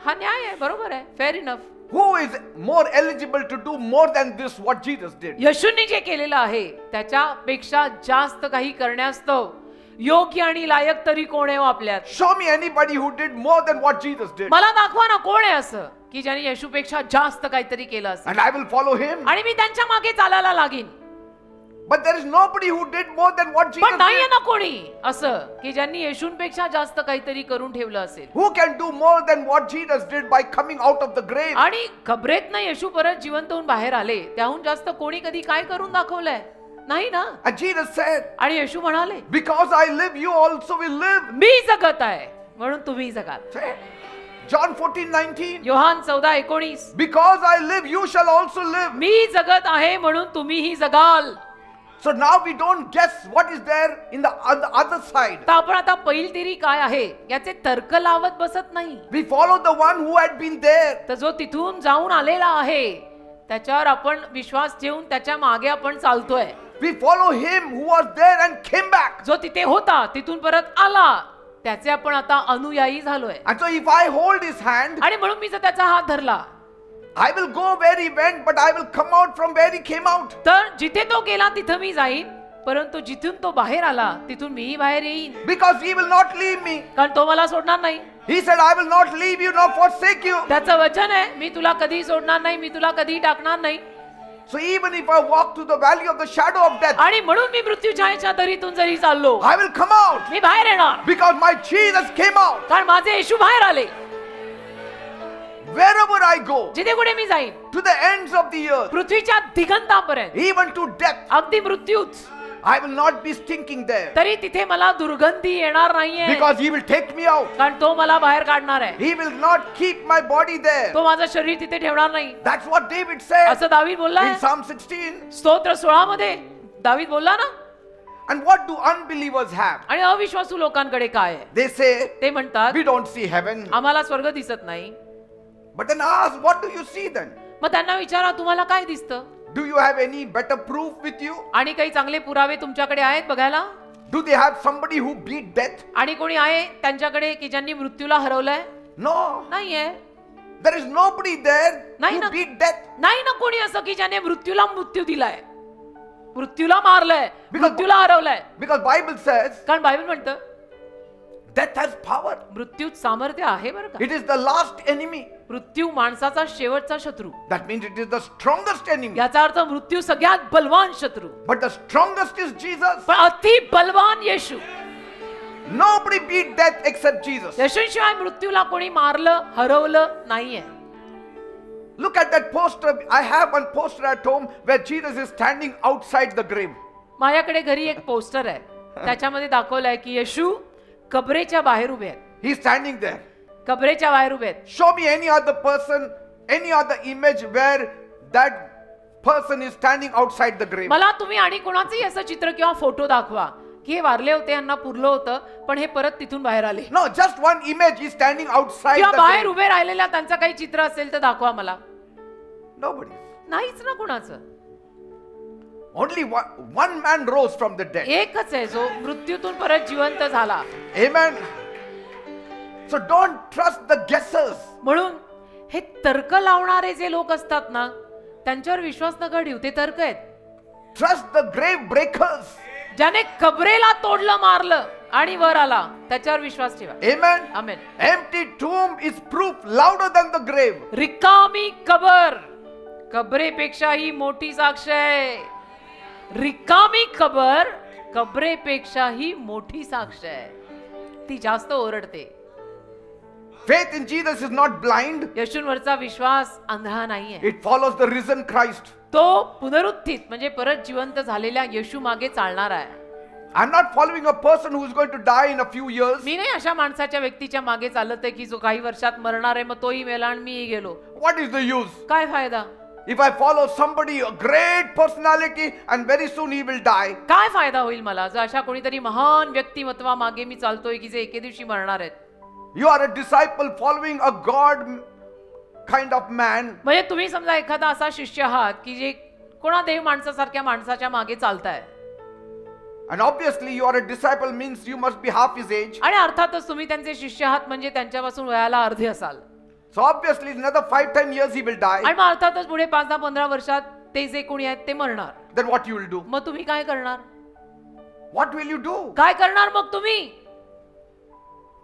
हा न्याय आहे, बरोबर आहे, fair enough.
Who is more eligible to do more than this what Jesus did?
येशूंनी जे केलेलं आहे त्याच्यापेक्षा जास्त काही करण्यास्तव योग्य आणि लायक तरी कोण आहे आपल्यात?
Show me anybody who did more than what Jesus did.
मला दाखवा ना कोण आहे असं की ज्याने येशूपेक्षा जास्त काहीतरी केलं असेल
And I will follow him.
आणि मी त्यांच्या मागे चालायला लागीन.
But there is nobody who did more than what Jesus
पण नाहीये
did.
ना कोणी असं की ज्यांनी येशूंपेक्षा जास्त काहीतरी करून ठेवलं असेल.
Who can do more than what Jesus did by coming out of the grave?
आणि कबरेतनं येशू परत जिवंत होऊन बाहेर आले, त्याहून जास्त कोणी कधी काय करून दाखवलंय? नाही ना.
And Jesus said,
आणि येशू म्हणाले,
because I live, you also will live.
मी जगत आहे म्हणून तुम्ही जगाल.
Say, John 14:19.
Yohan 14:19.
Because I live, you shall also live.
मी जगत आहे म्हणून तुम्हीही जगाल.
So now we don't guess what is there in the other side.
तर आपण आता पैलतिरी काय आहे याचे तर्क लावत बसत नाही.
We follow the one who had been there.
तर जो तिथून जाऊन आलेला आहे त्याच्यावर आपण विश्वास ठेवून त्याच्या मागे आपण चालतोय.
We follow him who was there and came back.
जो तिथे होता तिथून परत आला त्याचे आपण आता अनुयायी झालोय.
And so if I hold his hand,
आणि म्हणून मी जर त्याचा हात धरला
I will go where he went, but I will come out from where he came out.
तर जिथे तो गेला तिथं मी जाईन, परंतु जिथून तो बाहेर आला तिथून मीही बाहेर येईन.
Because he will not leave me.
कारण तो मला सोडणार नाही.
He said, I will not leave you nor forsake you.
त्याचं वचन आहे, मी तुला कधी सोडणार नाही, मी तुला कधी टाकणार नाही.
So even if I walk through the valley of the shadow of death,
आणि म्हणून मी मृत्यूछायेच्या दरीतून जरी चाललो
I will come out.
मी बाहेर येणार.
Because my Jesus came out.
कारण माझे येशू बाहेर आले.
Wherever I go,
जिथे कुठे मी जाईन,
to the ends of the earth,
पृथ्वीच्या दिगंतापर्यंत,
even to death,
अगदी मृत्यूच,
I will not be stinking there.
तरी तिथे मला दुर्गंधी येणार नाहीये.
Because he will take me out.
कारण तो मला बाहेर काढणार आहे.
He will not keep my body there.
तो माझं शरीर तिथे ठेवणार नाही.
That's what David said
असं दावीद बोलला
in Psalm 16.
स्तोत्र 16 मध्ये दावीद बोलला ना.
And what do unbelievers have?
आणि अविश्वासू लोकांकडे काय आहे?
They say,
ते म्हणतात
we don't see heaven.
आम्हाला स्वर्ग दिसत नाही.
But then ask, what do you see then?
मग त्यांना विचारा तुम्हाला काय दिसतं?
Do you have any better proof with you?
आणि काही चांगले पुरावे तुमच्याकडे आहेत बघायला?
Do they have somebody who beat death?
आणि कोणी आहे त्यांच्याकडे की ज्यांनी मृत्यूला हरवलंय?
No.
नाहीये.
There is nobody there
नाही
who
ना.
beat death.
नाही ना कोणी असं की ज्याने मृत्यूला मृत्यू दिलाय, मृत्यूला मारलंय,
Because-
मृत्यूला हरवलंय.
Because Bible says
कारण बायबल म्हणतं
death has power.
मृत्यूत सामर्थ्य आहे बरं का.
It is the last enemy.
मृत्यू माणसाचा शेवटचा शत्रू.
That means it is the strongest enemy.
याचा अर्थ मृत्यू सगळ्यात बलवान शत्रू.
But the strongest is Jesus.
पण अति बलवान येशू.
Nobody beat death except Jesus.
येशूशिवाय मृत्यूला कोणी मारलं हरवलं नाहीये.
Look at that poster. I have one poster at home where Jesus is standing outside the grave.
माझ्याकडे घरी एक पोस्टर आहे, त्याच्यामध्ये दाखवलंय की येशू कबरेच्या बाहेर उभे आहेत.
He's standing there.
कबरेच्या बाहेर उभे आहेत.
Show me any other person, any other image where that person is standing outside the grave.
मला तुम्ही आणि कोणाचंही असं चित्र किंवा फोटो दाखवा की हे वारले होते, यांना पुरलं होतं, पण हे परत तिथून बाहेर आले.
No, just one image is standing outside
किंवा
the
बाहेर
grave.
उभे राहिलेल्या त्यांचं काही चित्र असेल तर दाखवा मला.
Nobody.
नाहीच ना कोणाचं.
Only one man rose from the dead.
एकच आहे जो मृत्यूतून परत जिवंत झाला.
Amen. So don't trust the guessers.
म्हणून हे तर्क लावणारे जे लोक असतात ना त्यांच्यावर विश्वास नका ठेवू. ते तर्क आहेत.
Trust the grave breakers.
ज्याने कबरेला तोडलं मारलं आणि वर आला त्याच्यावर विश्वास ठेवा.
Amen.
Amen.
Empty tomb is proof louder than the grave.
रिकामी कबर कबरेपेक्षाही मोठी साक्ष आहे. रिकामी कबर कबरेपेक्षाही मोठी साक्ष आहे. ती जास्त ओरडते.
Faith in Jesus is not blind.
येशूंवरचा विश्वास आंधळा नाहीये.
It follows the risen Christ.
तो पुनरुत्थित म्हणजे परत जिवंत झालेल्या येशू मागे चालणारा आहे.
I'm not following a person who is going to die in a few years.
मी नाही अशा माणसाच्या व्यक्तीच्या मागे चालत आहे की जो काही वर्षात मरणार आहे, मग तोही मेला आणि मीही गेलो.
What is the use?
काय फायदा?
If I follow somebody, a great personality, and very soon he will die.
काय फायदा होईल मला जर अशा कोणीतरी महान व्यक्तिमत्वा मागे मी चालतोय की जे एके दिवशी मरणार आहेत.
You are a disciple following a God kind of man.
म्हणजे तुम्ही समजा एखादा असा शिष्य आहात की जे कोणा देव माणसासारख्या माणसाच्या मागे चालताय.
And obviously you are a disciple means you must be half his age.
आणि अर्थातच तुम्ही त्यांचे शिष्य आहात म्हणजे त्यांच्यापासून वयाला अर्धे असाल.
So obviously in another 5-10 years he will die.
आणि मग अर्थातच पुढे 5-10-15 वर्षात ते जे कोणी आहेत ते मरणार.
Then what you will do?
मग तुम्ही काय करणार?
What will you do?
काय करणार मग तुम्ही?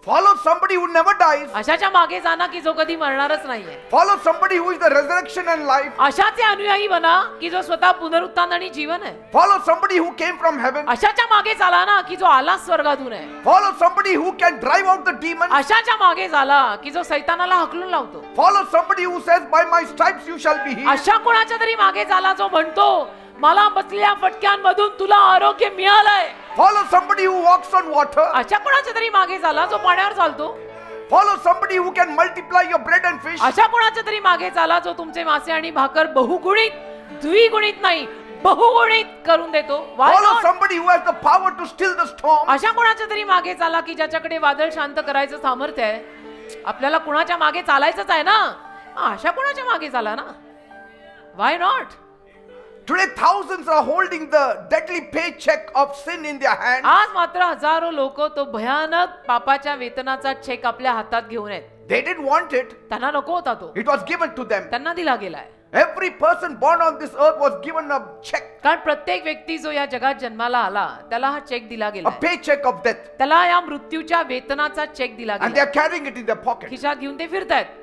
Follow somebody who never dies.
अशाच्या मागे जाना की जो कधी मरणारच नाहीये.
Follow somebody who is the resurrection and life.
अशाचे अनुयायी बना की जो स्वतः पुनरुत्थान आणि जीवन आहे.
Follow somebody who came from heaven.
अशाच्या मागे चाला ना की जो आला स्वर्गातून आहे.
Follow somebody who can drive out the demons.
अशाच्या मागे झाला की जो सैतानाला हकलून लावतो.
Follow somebody who says, by my stripes you shall be healed.
अशा कोणाच्या तरी मागे झाला जो म्हणतो मला बसलेल्या फटक्यांमधून तुला आरोग्य मिळालंय.
Follow somebody who walks on water.
अशा कोणाच्या तरी मागे झाला जो पाण्यावर चालतो.
Follow somebody who can multiply your bread and fish.
अशा कोणाच्या तरी मागे चाला जो तुमचे मासे आणि भाकर बहुगुणित द्विगुणित नाही बहुगुणित करून देतो. Why
Follow
not?
somebody who has the power to still the storm.
अशा कोणाच्या तरी मागे चाला की ज्याच्याकडे वादळ शांत करायचं सामर्थ्य आहे. आपल्याला कुणाच्या मागे चालायचंच आहे ना. अशा कोणाच्या मागे चाला ना. Why not?
Today thousands are holding the deadly paycheck of sin in their hand.
आज मात्र हजारो लोक तो भयानक पापाच्या वेतनाचा चेक आपल्या हातात घेऊन आहेत.
They didn't want it.
त्यांना नको होता तो.
It was given to them.
त्यांना दिला गेलाय.
Every person born on this earth was given a check,
कारण प्रत्येक व्यक्ती जो या जगात जन्माला आला त्याला हा चेक दिला
a
गेला.
paycheck of death.
त्याला या मृत्यूच्या वेतनाचा चेक दिला
And they
गेला.
are carrying it in their pocket.
खिशात घेऊन ते फिरतायत.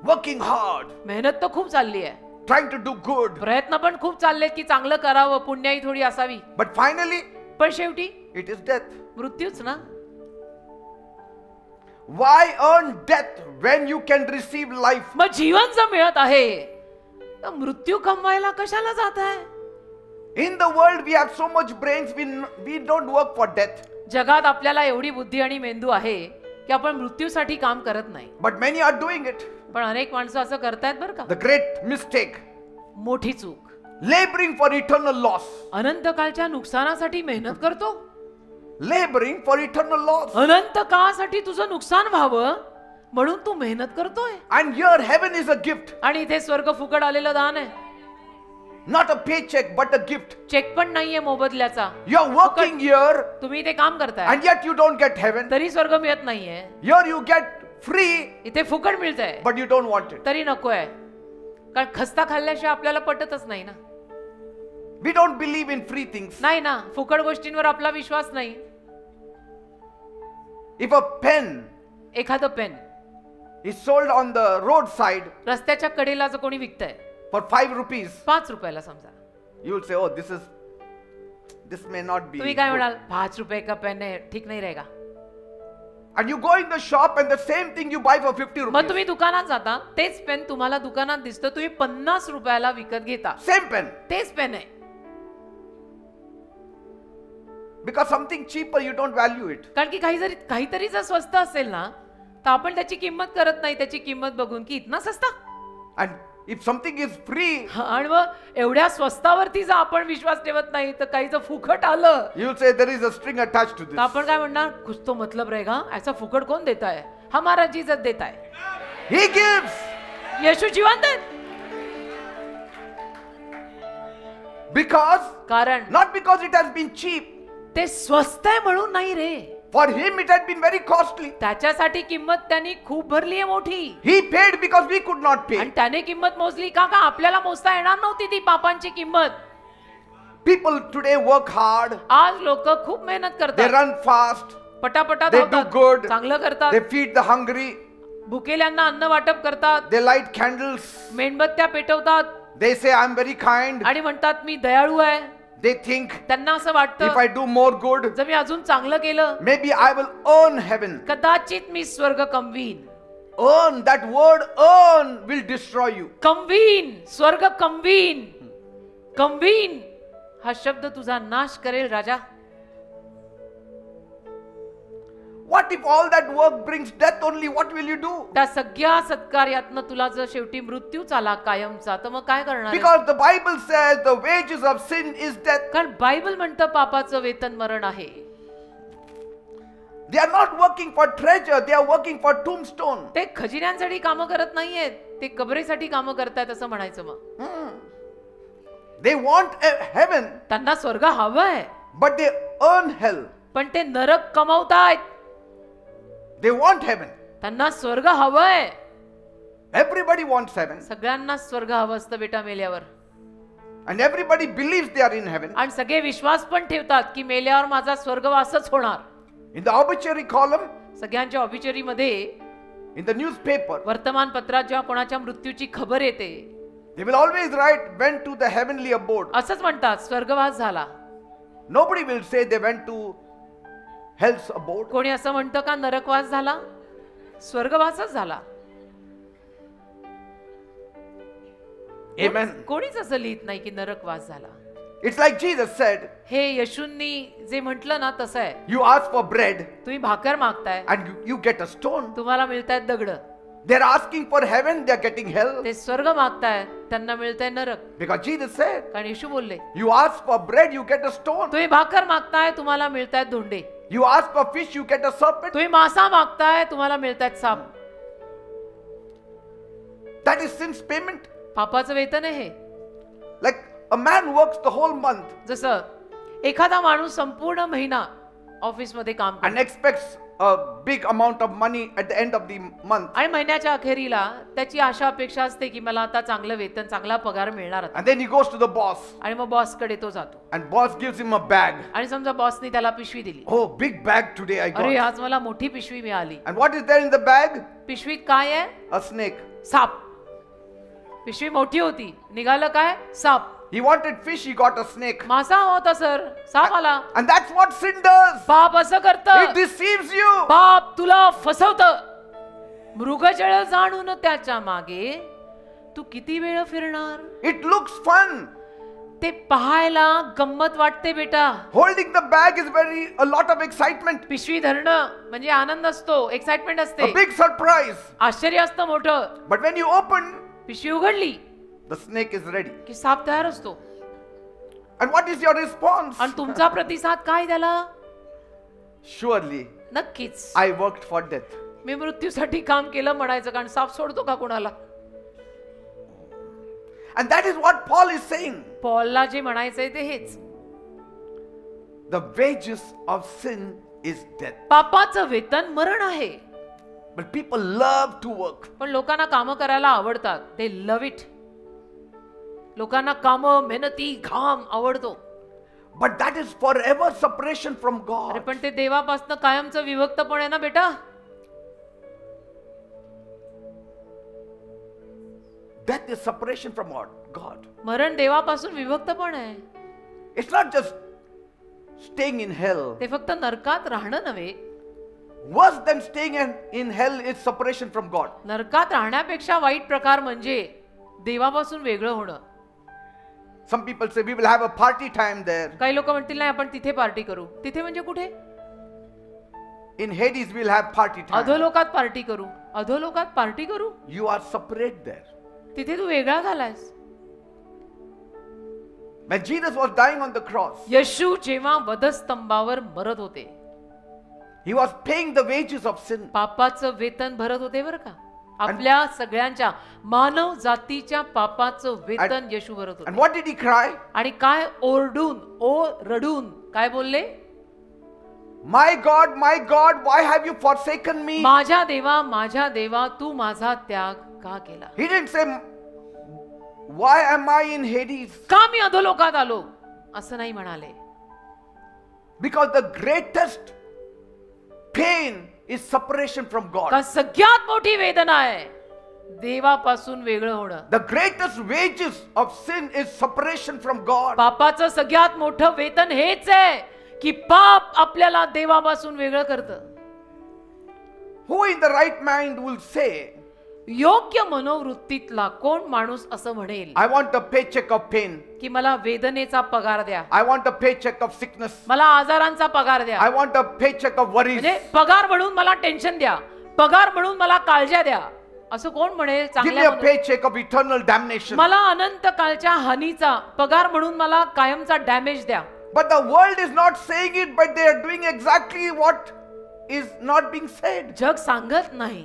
Working hard,
मेहनत तर खूप चालली आहे.
trying to do good.
प्रयत्न पण खूप चाललेत की चांगलं करावं पुण्याई थोडी असावी.
But finally,
पण शेवटी
it is death.
मृत्यूच ना.
Why earn death when you can receive life?
मग जीवन जर मिळत आहे तर मृत्यू कमवायला कशाला जात आहे.
In the world we have so much brains, we don't work for death.
जगात आपल्याला एवढी बुद्धी आणि मेंदू आहे की आपण मृत्यूसाठी काम करत नाही.
But many are doing it.
पण अनेक माणसं असं करतायत बरं का.
The great mistake.
मोठी चूक.
Laboring for eternal loss.
अनंत काळच्या नुकसानासाठी मेहनत करतो.
Laboring for eternal loss.
अनंत काळासाठी तुझं नुकसान व्हावं म्हणून तू मेहनत करतोय.
And here heaven is a gift.
आणि इथे स्वर्ग फुकट आलेलं दान आहे.
Not a paycheck but a gift.
Cheque पण नाहीये मोबदल्याचा.
You are working here
तुम्ही इथे काम करताय
and yet you don't get heaven.
तरी स्वर्ग मिळत नाहीये.
Here you get free
इथे फुकट मिळतंय
but you don't want it.
तरी नकोय. कारण खस्ता खाल्ल्याशिवाय आपल्याला पटतच नाही ना.
We don't believe in free things.
नाही ना. फुकट गोष्टींवर आपला विश्वास नाही.
If a pen
एखादं pen
is sold on the roadside
रस्त्याच्या कडेला जर कोणी विकतंय
for 5 rupees,
5 रुपयाला समजा,
you will say, oh, this may not be
तुम्ही काय
good.
म्हणाल 5 रुपये का पेन है ठीक नहीं रहेगा.
And you go in the shop and the same thing you buy for 50
मग
rupees.
तुम्ही दुकानात जाता तेच पेन तुम्हाला दुकानात दिसतं तुम्ही 50 रुपयाला विकत घेता.
Same pen.
तेच पेन आहे.
Because something cheaper you don't value it.
कारण की काहीतरी जर स्वस्त असेल ना तर आपण त्याची किंमत करत नाही. त्याची किंमत बघून की इतना सस्ता.
And if something is free,
आणि मग एवढ्या स्वस्तावरती जर आपण विश्वास ठेवत नाही तर काही जर फुकट आलं
you will say there is a string attached to
तर
this.
आपण काय म्हणणार कुछ तो मतलब रहेगा. ऐसा फुकट कौन देता है. हमारा जीसस देता है.
He gives.
येशू जिवंत आहे.
Because,
कारण
not because it has been cheap.
ते स्वस्त आहे म्हणून नाही रे.
For him it had been very costly.
त्याच्यासाठी किंमत त्यांनी खूप भरली आहे मोठी.
He paid because we could not pay.
आणि त्याने किंमत मोजली का आपल्याला मोजता येणार नव्हती ती पापांची किंमत.
People today work hard.
आज लोक खूप मेहनत
They
करतात.
run fast.
पटापटा
They do
धावतात.
good.
चांगलं करतात.
They feed the hungry.
भुकेल्यांना अन्न वाटप करतात.
They light candles.
मेणबत्त्या पेटवतात
They say I'm very kind.
आणि म्हणतात मी दयाळू आहे.
They think
त्यांना असं
if
वाटतं
I do more good,
जर मी अजून चांगलं केलं
maybe I will earn heaven.
कदाचित मी स्वर्ग कमवीन.
Earn, that word earn will destroy you.
कमवीन. स्वर्ग कमवीन. कमवीन हा शब्द तुझा नाश करेल राजा.
What if all that work brings death only? What will you do?
त्या सगळ्या सत्कार्यातनं तुला जर शेवटी मृत्यूच आला कायमचा तर मग काय करणार.
Because the Bible says the wages of sin is death.
कारण बायबल म्हणतं पापाचं वेतन मरण आहे.
They are not working for treasure, they are working for tombstone.
ते खजिन्यांसाठी कामं करत नाहीयेत. ते कबरेसाठी कामं करतायत असं म्हणायचं मग.
They want heaven,
त्यांना स्वर्ग हवंय
but they earn hell.
पण ते नरक कमावतायत.
They want heaven.
त्यांना स्वर्ग हवंय.
Everybody wants heaven.
सगळ्यांना स्वर्ग हवं असतं बेटा मेल्यावर.
And everybody believes they are in heaven.
आणि सगळे विश्वास पण ठेवतात की मेल्यावर माझा स्वर्गवासच होणार.
In the obituary column,
सगळ्यांच्या ऑबिचरी मध्ये
in the newspaper,
वर्तमानपत्रात जेव्हा कोणाच्या मृत्यूची खबर येते
they will always write went to the heavenly abode.
असंच म्हणतात स्वर्गवास झाला.
Nobody will say they went to hell's abode.
कोणी असं म्हणतं का नरकवास झाला? स्वर्गवासच झाला.
Amen.
कोणीच असं लिहित नाही की नरकवास झाला.
It's like Jesus said,
हे येशूंनी जे म्हटलं ना तसं आहे.
you ask for bread
तुम्ही भाकर मागताय
and you get a stone.
तुम्हाला मिळतायत दगड.
They're asking for heaven, they're getting hell.
ते स्वर्ग मागताय त्यांना मिळतंय नरक.
Because Jesus said,
कारण येशू बोलले
you ask for bread, you get a stone.
तुम्ही भाकर मागताय तुम्हाला मिळतायत धोंडे.
You ask for fish, you get a serpent.
तुम्ही मासा मागताय तुम्हाला मिळतायत साप.
That is sin's payment.
पापाचं वेतन आहे.
Like a man works the whole month
जसं एखादा माणूस संपूर्ण महिना ऑफिस मध्ये काम
and
करतो
expects a big amount of money at the end of the month.
आणि महिन्याच्या अखेरीला त्याची आशा अपेक्षा असते की मला आता चांगलं वेतन चांगला पगार मिळणार आता.
And then he goes to the boss
आणि मग बॉस कडे तो जातो
and boss gives him a bag.
आणि समजा बॉसने त्याला पिशवी दिली.
Oh, big bag today I
अरे
got.
आज मला मोठी पिशवी मिळाली.
And what is there in the bag?
पिशवीत काय आहे?
A snake.
साप. पिशवी मोठी होती निघालं काय? साप.
He wanted fish, he got a snake.
मासा होता सर साप आला.
And that's what sin does.
पाप असं
It
करतं.
deceives you.
पाप तुला फसवतं. मृगजळ जाणून त्याच्या मागे तू किती वेळ फिरणार?
It looks fun.
ते पाहायला गंमत वाटते बेटा.
Holding the bag is a lot of excitement.
पिशवी धरणं म्हणजे आनंद असतो, एक्साइटमेंट
A
असते,
big surprise.
आश्चर्य असतं मोठं.
But when you open,
पिशवी उघडली
the snake is ready.
की साप तयार असतो.
And what is your response?
आणि तुमचा प्रतिसाद काय त्याला?
Surely,
नक्कीच
I worked for death.
मी मृत्यूसाठी काम केलं म्हणायचं. कारण साप सोडतो का कोणाला?
And that is what Paul is saying.
पॉलला जे म्हणायचंय ते हेच.
The wages of sin is death.
पापाचं वेतन मरण आहे.
But people love to work.
पण लोकांना कामं करायला आवडतात. ते लव्ह इट. लोकांना कामं मेहनती घाम आवडतो.
But that is forever separation from
अरे
God.
पण ते देवापासून कायमचं विभक्तपण आहे ना बेटा.
Death is separation from God.
मरण देवापासून विभक्तपण आहे.
It's not just staying in hell.
ते फक्त नरकात राहणं नव्हे.
Worse than staying in hell is separation from God.
नरकात राहण्यापेक्षा वाईट प्रकार म्हणजे देवापासून वेगळं होणं.
Some people say we will have a party time there.
काही लोक म्हणतील नाही आपण तिथे पार्टी करू. तिथे म्हणजे कुठे?
In Hades we'll have party time.
अधोलोकात पार्टी करू. अधोलोकात पार्टी करू.
You are separate there.
तिथे तू वेगळा झालायस.
When Jesus was dying on the cross,
येशू जेव्हा वधस्तंभावर मरत होते
he was paying the wages of sin.
पापाचं वेतन भरत होते बरं का. आपल्या सगळ्यांच्या मानव जातीच्या पापाचं वेतन येशू भरत
And
होते.
what did he cry?
आणि काय रडून काय बोलले?
My God, why have you forsaken me?
माझ्या देवा तू माझा त्याग का केला?
He didn't say, why am I in Hades?
का मी अधोलोकात आलो? असं नाही म्हणाले.
Because the greatest pain is separation from God.
का सगळ्यात मोठी वेदना आहे देवापासून वेगळं होणं.
The greatest wages of sin is separation from God.
पापाचं सगळ्यात मोठं वेतन हेच आहे की पाप आपल्याला देवापासून वेगळं करतं.
Who in the right mind will say,
योग्य मनोवृत्तीतला कोण माणूस असं म्हणेल
I want a paycheck of pain.
की मला वेदनेचा पगार द्या,
I want a paycheck of sickness.
मला आजारांचा पगार द्या,
I want a paycheck of worries.
म्हणजे पगार म्हणून मला टेन्शन द्या, पगार म्हणून मला काळज्या द्या, असं कोण म्हणेल?
Give me
चांगल्या
a paycheck of eternal damnation.
मला अनंत काळच्या हानीचा पगार म्हणून मला कायमचा डॅमेज द्या.
But the world is not saying it, but they are doing exactly what is not being said.
जग सांगत नाही,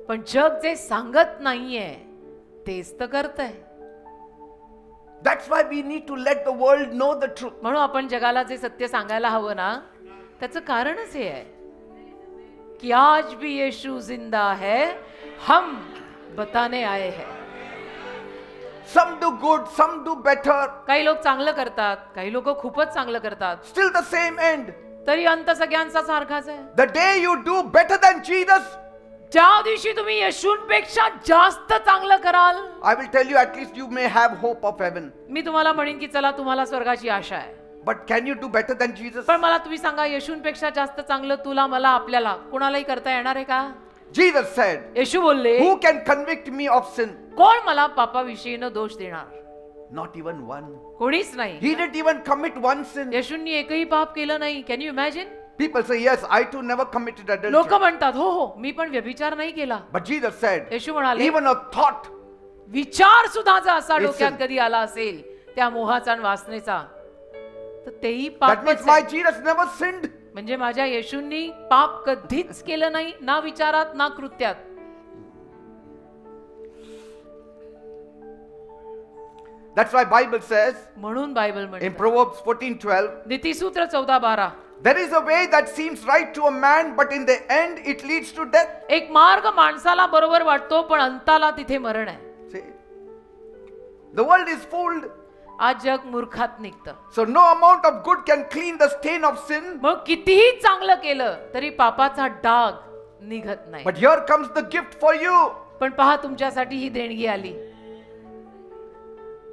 पण जग जे सांगत नाहीये तेच तर करतंय.
That's why we need to let the world know the truth.
म्हणून आपण जगाला जे सत्य सांगायला हवं ना, त्याचं कारणच हे आहे की आज भी येशू जिंदा है, हम बताने आए हैं.
Some do good, some do better.
काही लोक चांगलं करतात, काही लोक खूपच चांगलं करतात,
Still the same end.
तरी अंत सगळ्यांचा सारखाच आहे.
The day you do better than Jesus,
ज्या दिवशी तुम्ही येशूंपेक्षा जास्त चांगलं कराल,
I will tell you, at least you may have hope of heaven.
मी तुम्हाला म्हणेन की चला तुम्हाला स्वर्गाची आशा आहे.
But can you do better than Jesus?
पण मला तुम्ही सांगा, येशूंपेक्षा जास्त चांगलं तुला, मला, आपल्याला कुणालाही करता येणार आहे का?
Jesus said,
येशू बोलले,
who can convict me of sin?
कोण मला पापाविषयीनं दोष देणार?
Not even one.
कोणीच नाही.
He didn't even commit one sin.
येशूंनी एकही पाप केलं नाही. Can you imagine?
People say, yes, I too never committed
लोक
adultery.
म्हणतात, हो हो, मी पण व्यभिचार नाही केला.
But Jesus said,
येशू म्हणाले,
even a thought,
विचार सुद्धा जर असा
Listen.
डोक्यात कधी आला असेल त्या मोहाचा आणि वासनेचा, तर तेही
that
पापच
means my
आहे.
Jesus never sinned.
म्हणजे माझ्या येशूंनी पाप कधीच केलं नाही, ना विचारात ना कृत्यात.
That's why Bible says
म्हणून बायबल
in
म्हणते,
Proverbs 14:12,
नीतिसूत्र 14:12,
there is a way that seems right to a man, but in the end it leads to death.
एक मार्ग माणसाला बरोबर वाटतो पण अंताला तिथे मरण आहे.
See? The world is fooled.
आज जग मूर्खात निघतं.
So no amount of good can clean the stain of sin.
मग कितीही चांगलं केलं तरी पापाचा डाग निघत नाही.
But here comes the gift for you.
पण पहा, तुमच्यासाठी ही देणगी आली.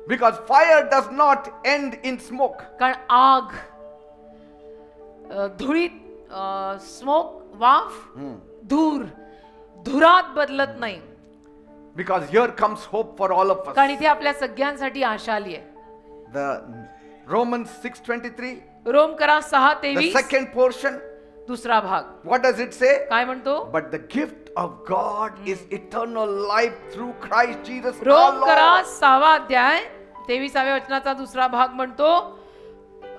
Because fire does not end in smoke.
कारण आग, धुळीत, स्मोक, वाफ, धूर, धुरात बदलत नाही.
Because here comes hope for all of us.
कारण इथे आपल्या सगळ्यांसाठी आशा आली आहे.
The Romans 6:23,
रोम करा
the
6:23,
second portion.
दुसरा भाग
What does it say?
काय म्हणतो?
But the gift of God is eternal life through Christ Jesus our
रोम करा
Lord.
6 अध्याय 23व्या वचनाचा दुसरा भाग म्हणतो,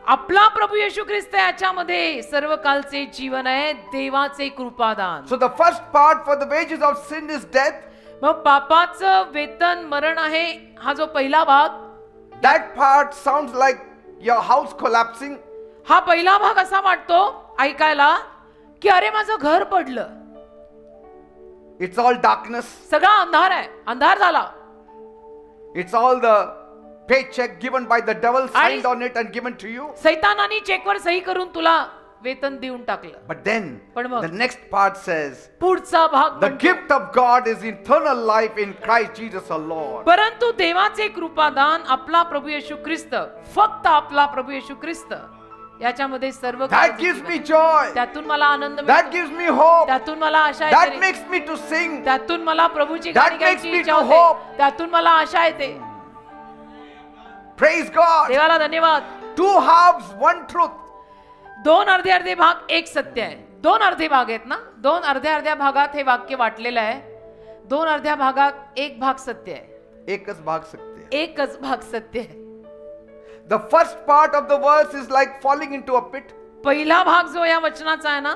आपला प्रभू येशू ख्रिस्त याच्यामध्ये सर्व कालचे जीवन आहे, देवाचे कृपादान.
So the first part, for the wages of sin is death.
मग पापाचं वेतन मरण आहे, हा जो पहिला भाग,
That part sounds like your house collapsing.
हा पहिला भाग असा वाटतो ऐकायला की अरे माझं घर पडलं,
It's all darkness.
सगळा अंधार आहे, अंधार झाला.
It's all the paycheck given by the devil,
आणि-
signed on it and given to you.
सैतानाने चेकवर सही करून तुला वेतन देऊन टाकलं.
But then
पण मग-
the next part says,
पुढचा भाग
the
म्हणतो,
gift of God is eternal life in Christ Jesus our Lord.
परंतु देवाचे कृपादान आपला प्रभू येशू ख्रिस्त, फक्त आपला प्रभू येशू ख्रिस्त याच्यामध्ये सर्व
That
काळचे
gives
जीवन
me
आहे.
joy.
त्यातून मला आनंद
That
मिळतो,
gives me hope.
त्यातून मला आशा
That
येते,
makes me to sing.
त्यातून मला प्रभूची
That
गाणी गायची
makes me
इच्छा
to
होते,
hope.
त्यातून मला आशा येते.
Praise God.
देवाला धन्यवाद.
Two halves, one truth.
दोन अर्धे अर्धे भाग एक सत्य आहे. दोन अर्धे भाग आहेत ना, दोन अर्ध्या अर्ध्या भागात हे वाक्य वाटलेलं आहे. दोन अर्ध्या भागात एक भाग सत्य आहे,
एकच भाग सकते हैं.
एकच भाग सत्य आहे.
The first part of the verse is like falling into a pit.
पहिला भाग जो या वचनाचा आहे ना,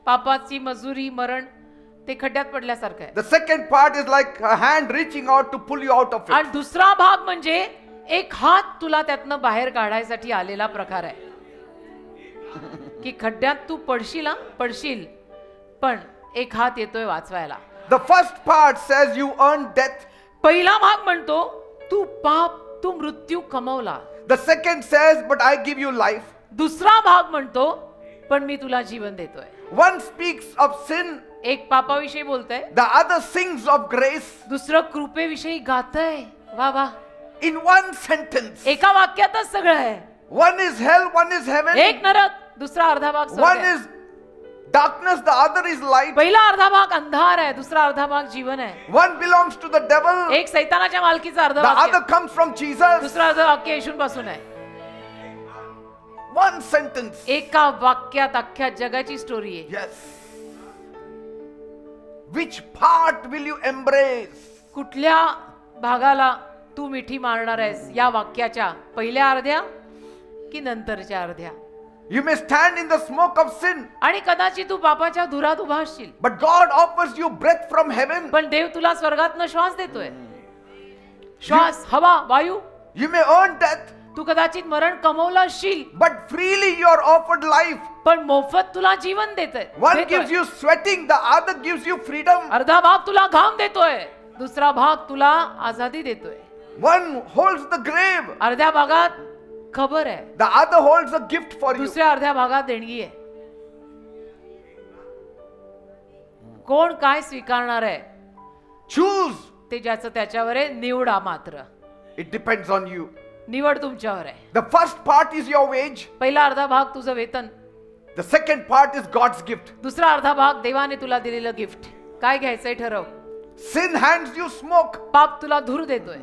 पापाची मजुरी मरण, ते खड्ड्यात पडल्यासारखं आहे.
The second part is like a hand reaching out to pull you out of it.
आणि दुसरा भाग म्हणजे एक हात तुला त्यातनं बाहेर काढायसाठी आलेला प्रकार आहे. की खड्ड्यात तू पडशील, पडशील, पण एक हात येतोय वाचवायला.
The first part says you earned death.
पहिला भाग म्हणतो तू पाप, तू मृत्यू कमवला.
The second says, but I give you life.
दुसरा भाग म्हणतो पण मी तुला जीवन देतोय.
One speaks of sin,
एक पापाविषयी बोलतंय,
the other sings of grace.
दुसरं कृपेविषयी गातंय. वा वा,
In one sentence.
एका वाक्यातच सगळं आहे.
One is hell, one is heaven.
एक नरक, दुसरा अर्धा भाग स्वर्ग
One
आहे.
is darkness, the other is light.
पहिला अर्धा भाग अंधार आहे, दुसरा अर्धा भाग जीवन आहे.
One belongs to the devil,
एक सैतानाच्या मालकीचा अर्ध
the
वाक्य,
other comes from Jesus.
दुसरा अर्ध वाक्य येशूंपासून आहे.
One sentence.
एका वाक्यात अख्ख्या जगाची स्टोरी आहे.
Yes. Which part will you embrace?
कुठल्या भागाला तू मिठी मारणार आहेस या वाक्याच्या, पहिल्या अर्ध्या की नंतरच्या अर्ध्या?
You may stand in the smoke of sin,
आणि कदाचित तू पापाच्या धुरात उभा असशील,
but God offers you breath from heaven.
पण देव तुला स्वर्गातनं श्वास देतोय. श्वास, हवा, वायू.
You may earn death,
तू कदाचित मरण कमवलं असशील,
but freely you are offered life.
पण मोफत तुला जीवन देतोय.
One gives you sweating, the other gives you freedom.
अर्धा भाग तुला घाम देतोय, दुसरा भाग तुला आझादी देतोय.
One holds the grave,
अर्ध्या भागात खबर आहे,
the other holds a gift for you.
दुसऱ्या अर्ध्या भागात देणगी आहे. कोण काय स्वीकारणार आहे
Choose.
ते ज्याचं त्याच्यावर आहे. निवडा मात्र.
It depends on you.
निवड तुमच्यावर आहे.
The first part is your wage.
पहिला अर्धा भाग तुझं वेतन.
The second part is God's gift.
दुसरा अर्धा भाग देवाने तुला दिलेलं गिफ्ट. काय घ्यायचंय ठरव.
Sin hands you smoke.
पाप तुला धूर देतोय.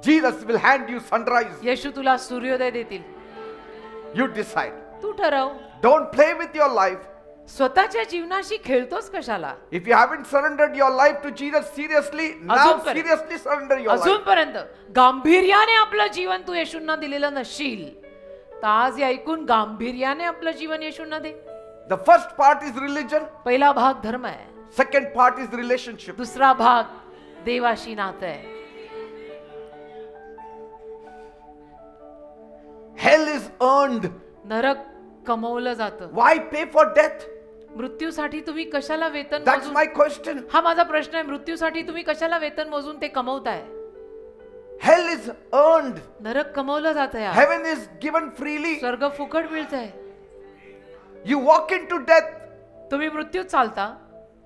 Jesus will hand you sunrise.
येशू तुला सूर्योदय देतील.
You decide.
तू ठरव.
Don't play with your life.
स्वतःच्या जीवनाशी खेळतोस कशाला.
If you haven't surrendered your life to Jesus seriously, now
अजूनपर्यंत.
seriously surrender your life.
अजूनपर्यंत गांभीर्याने आपलं जीवन तू येशूंना दिलेलं नशील तर आज हे ऐकून गांभीर्याने आपलं जीवन येशूंना दे.
The first part is religion.
पहिला भाग धर्म आहे.
Second part is relationship.
दुसरा भाग देवाशी नातं आहे.
Hell is earned.
नरक कमवलं जातं.
Why pay for death?
मृत्यूसाठी तुम्ही कशाला वेतन
That's
मोजून.
my question.
हा माझा प्रश्न आहे. मृत्यूसाठी तुम्ही कशाला वेतन मोजून ते कमवताय.
Hell is earned.
नरक कमवलं जातं यार.
Heaven is given freely.
स्वर्ग फुकट मिळतंय.
You walk into death,
तुम्ही मृत्यूत चालता